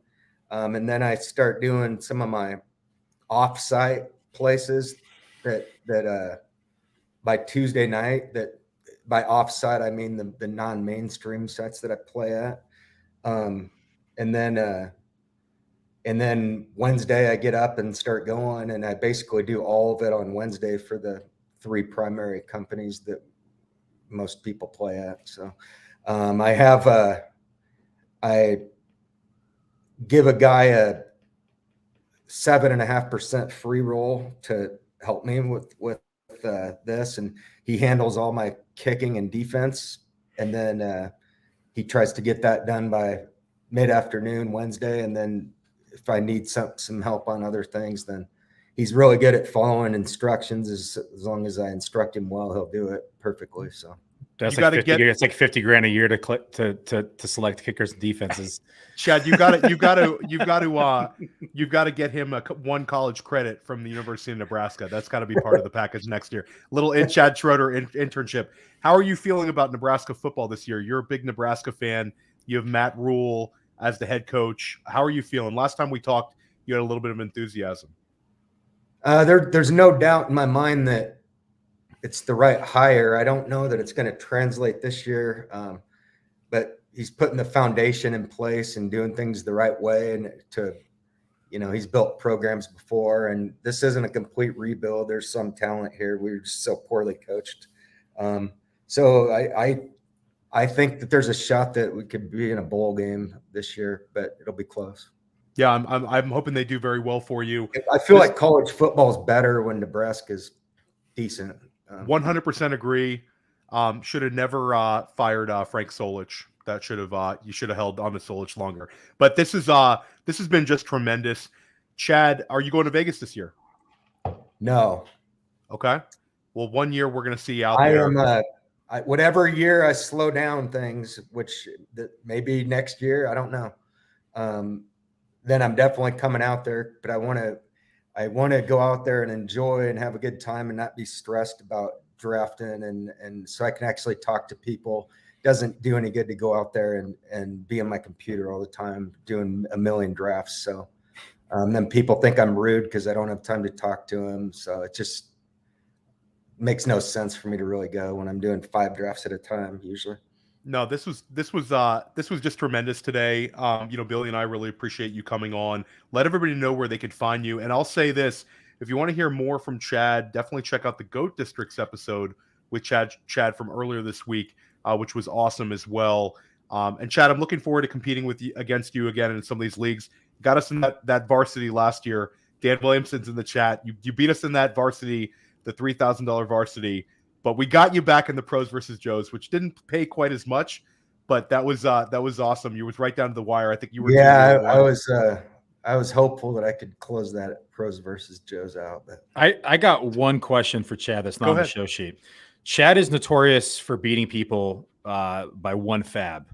And then I start doing some of my off-site places that by Tuesday night. That by off-site, I mean the non-mainstream sites that I play at. And then Wednesday I get up and start going, and I basically do all of it on Wednesday for the 3 primary companies that most people play at. So I give a guy a 7.5% free roll to help me with this, and he handles all my kicking and defense, and then he tries to get that done by mid-afternoon Wednesday. And then if I need some help on other things, then he's really good at following instructions. As long as I instruct him well, he'll do it perfectly. So that's like it's like $50,000 a year to select kickers and defenses. Chad, you've got to get him one college credit from the University of Nebraska. That's got to be part of the package next year. Chad Shroeder internship. How are you feeling about Nebraska football this year? You're a big Nebraska fan. You have Matt Rule as the head coach. How are you feeling? Last time we talked, you had a little bit of enthusiasm. There's no doubt in my mind that it's the right hire. I don't know that it's going to translate this year, but he's putting the foundation in place and doing things the right way. And he's built programs before, and this isn't a complete rebuild. There's some talent here. We were just so poorly coached. So I think that there's a shot that we could be in a bowl game this year, but it'll be close. Yeah, I'm hoping they do very well for you. I feel like college football is better when Nebraska's decent. 100% agree. Should have never fired Frank Solich. That should have you should have held on to Solich longer. But this has been just tremendous. Chad, are you going to Vegas this year? No. Okay. Well, one year we're going to see you out there. I am whatever year I slow down things, which maybe next year, I don't know. Then I'm definitely coming out there, but I want to go out there and enjoy and have a good time and not be stressed about drafting and so I can actually talk to people. Doesn't do any good to go out there and be on my computer all the time doing a million drafts. So then people think I'm rude because I don't have time to talk to them. So it just makes no sense for me to really go when I'm doing 5 drafts at a time usually. No, this was just tremendous today. Billy and I really appreciate you coming on. Let everybody know where they can find you. And I'll say this, if you want to hear more from Chad, definitely check out the GOAT Districts episode with Chad from earlier this week, which was awesome as well. And Chad, I'm looking forward to competing against you again in some of these leagues. Got us in that varsity last year. Dan Williamson's in the chat. You beat us in that varsity, the $3,000 varsity. But we got you back in the pros versus Joes, which didn't pay quite as much, but that was awesome. You was right down to the wire. I think you were. Yeah, I was hopeful that I could close that pros versus Joes out. But I got one question for Chad that's not on the show sheet. Chad is notorious for beating people by one fab,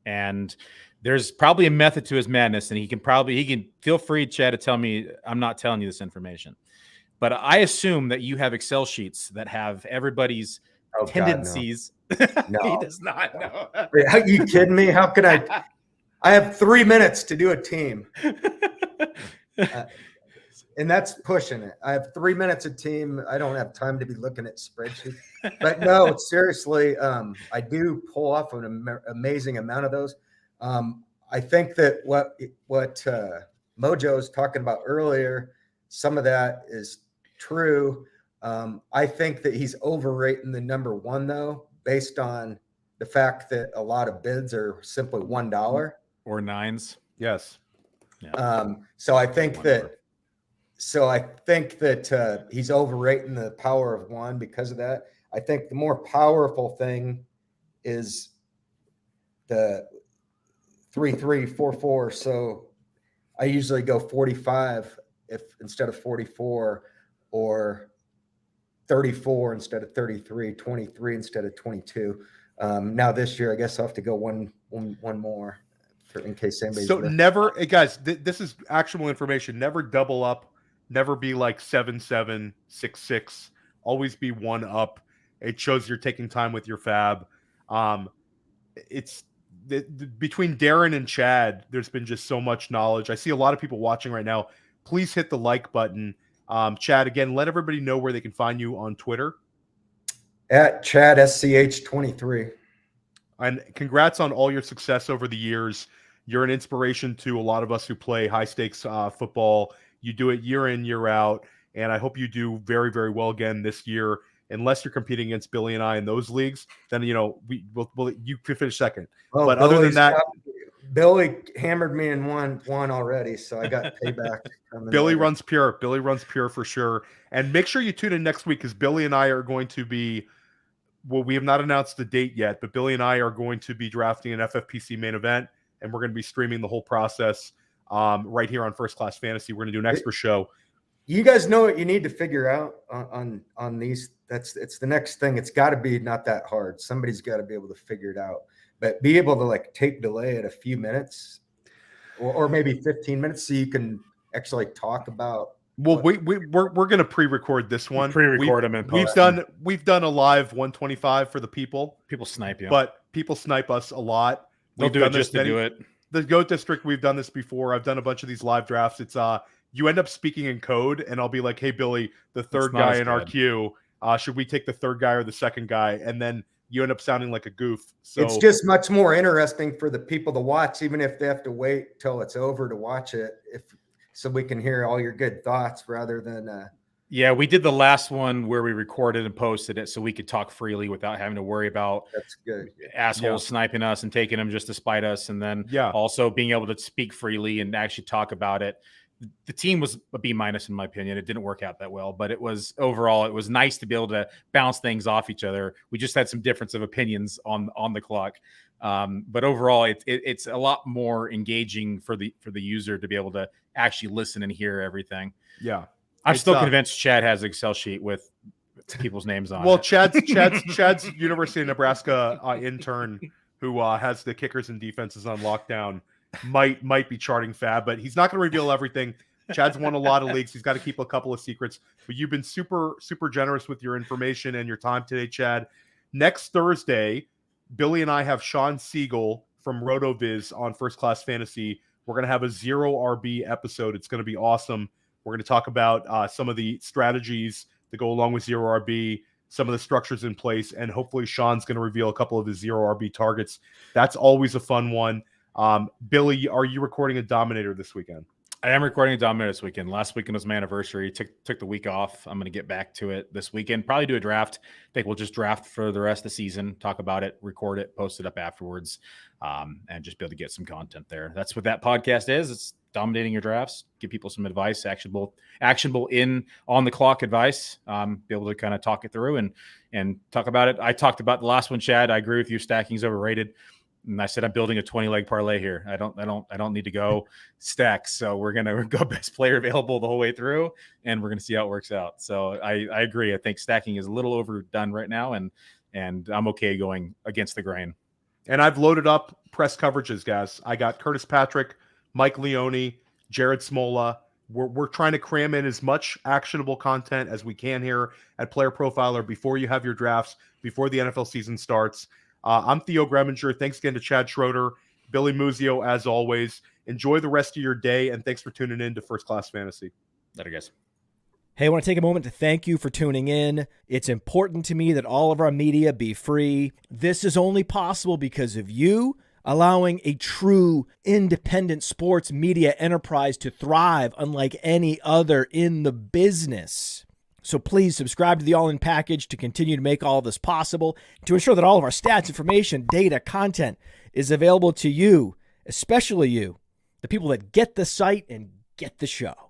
and there's probably a method to his madness, and he can feel free, Chad, to tell me I'm not telling you this information. But I assume that you have Excel sheets that have everybody's tendencies. God, no. He does not know. Are you kidding me? How can I? I have 3 minutes to do a team. And that's pushing it. I have 3 minutes a team. I don't have time to be looking at spreadsheets. But no, seriously, I do pull off an amazing amount of those. I think that what Mojo was talking about earlier, some of that is true. I think that he's overrating the number 1 though, based on the fact that a lot of bids are simply $1 or 9s. Yes. Yeah. So I think that he's overrating the power of 1 because of that. I think the more powerful thing is the 3-3-4-4. So I usually go 45 instead of 44, or 34 instead of 33, 23 instead of 22. Now this year, I guess I'll have to go one more in case anybody's. So never, hey guys, this is actual information. Never double up. Never be like 7-7, 6-6. Always be 1 up. It shows you're taking time with your fab. It's between Darren and Chad, there's been just so much knowledge. I see a lot of people watching right now. Please hit the like button. Chad, again, let everybody know where they can find you on Twitter. At Chad SCH23. And congrats on all your success over the years. You're an inspiration to a lot of us who play high stakes football. You do it year in, year out. And I hope you do very, very well again this year. Unless you're competing against Billy and I in those leagues, then, you could finish second. Well, but other than that, Billy hammered me in one already, so I got payback. Billy runs pure. Billy runs pure for sure. And make sure you tune in next week because Billy and I are going to be, well, we have not announced the date yet, but Billy and I are going to be drafting an FFPC main event, and we're going to be streaming the whole process right here on First Class Fantasy. We're going to do an extra show. You guys know what you need to figure out on these. It's the next thing. It's got to be not that hard. Somebody's got to be able to figure it out. But be able to tape delay it a few minutes or maybe 15 minutes so you can actually talk about. Well, we're going to pre-record this one. Pre-record them and post we've done a live 125 for the people. People snipe you. But people snipe us a lot. They'll do it just to do it. The GOAT District, we've done this before. I've done a bunch of these live drafts. It's you end up speaking in code and I'll be like, "Hey Billy, the third guy in our queue, should we take the third guy or the second guy?" And then you end up sounding like a goof. So it's just much more interesting for the people to watch, even if they have to wait till it's over to watch it, so we can hear all your good thoughts rather than Yeah, we did the last one where we recorded and posted it so we could talk freely without having to worry about That's good. assholes sniping us and taking them just to spite us. And then also being able to speak freely and actually talk about it. The team was a B- in my opinion. It didn't work out that well, but it was overall, it was nice to be able to bounce things off each other. We just had some difference of opinions on the clock. But overall, it's a lot more engaging for the user to be able to actually listen and hear everything. Yeah. I'm still convinced Chad has an Excel sheet with people's names on well, it. Chad's University of Nebraska intern who has the kickers and defenses on lockdown might be charting fab, but he's not going to reveal everything. Chad's won a lot of leagues. He's got to keep a couple of secrets, but you've been super generous with your information and your time today, Chad. Next Thursday, Billy and I have Sean Siegel from RotoViz on First Class Fantasy. We're going to have a 0 RB episode. It's going to be awesome. We're going to talk about some of the strategies that go along with 0 RB, some of the structures in place, and hopefully Sean's going to reveal a couple of his 0 RB targets. That's always a fun one. Billy, are you recording a Dominator this weekend? I am recording a Dominator this weekend. Last weekend was my anniversary. Took the week off. I'm going to get back to it this weekend. Probably do a draft. I think we'll just draft for the rest of the season, talk about it, record it, post it up afterwards, and just be able to get some content there. That's what that podcast is. It's dominating your drafts, give people some advice, actionable in on the clock advice, be able to kind of talk it through and talk about it. I talked about the last one, Chad. I agree with you. Stacking is overrated. And I said, I'm building a 20-leg parlay here. I don't need to go stacks. So we're going to go best player available the whole way through, and we're going to see how it works out. So I agree. I think stacking is a little overdone right now, and I'm okay going against the grain. And I've loaded up press coverages, guys. I got Curtis Patrick, Mike Leone, Jared Smola. We're trying to cram in as much actionable content as we can here at Player Profiler before you have your drafts, before the NFL season starts. I'm Theo Greminger. Thanks again to Chad Schroeder, Billy Muzio, as always. Enjoy the rest of your day, and thanks for tuning in to First Class Fantasy. Later, guys. Hey, I want to take a moment to thank you for tuning in. It's important to me that all of our media be free. This is only possible because of you allowing a true independent sports media enterprise to thrive unlike any other in the business. So please subscribe to the All In Package to continue to make all of this possible, to ensure that all of our stats, information, data, content is available to you, especially you, the people that get the site and get the show.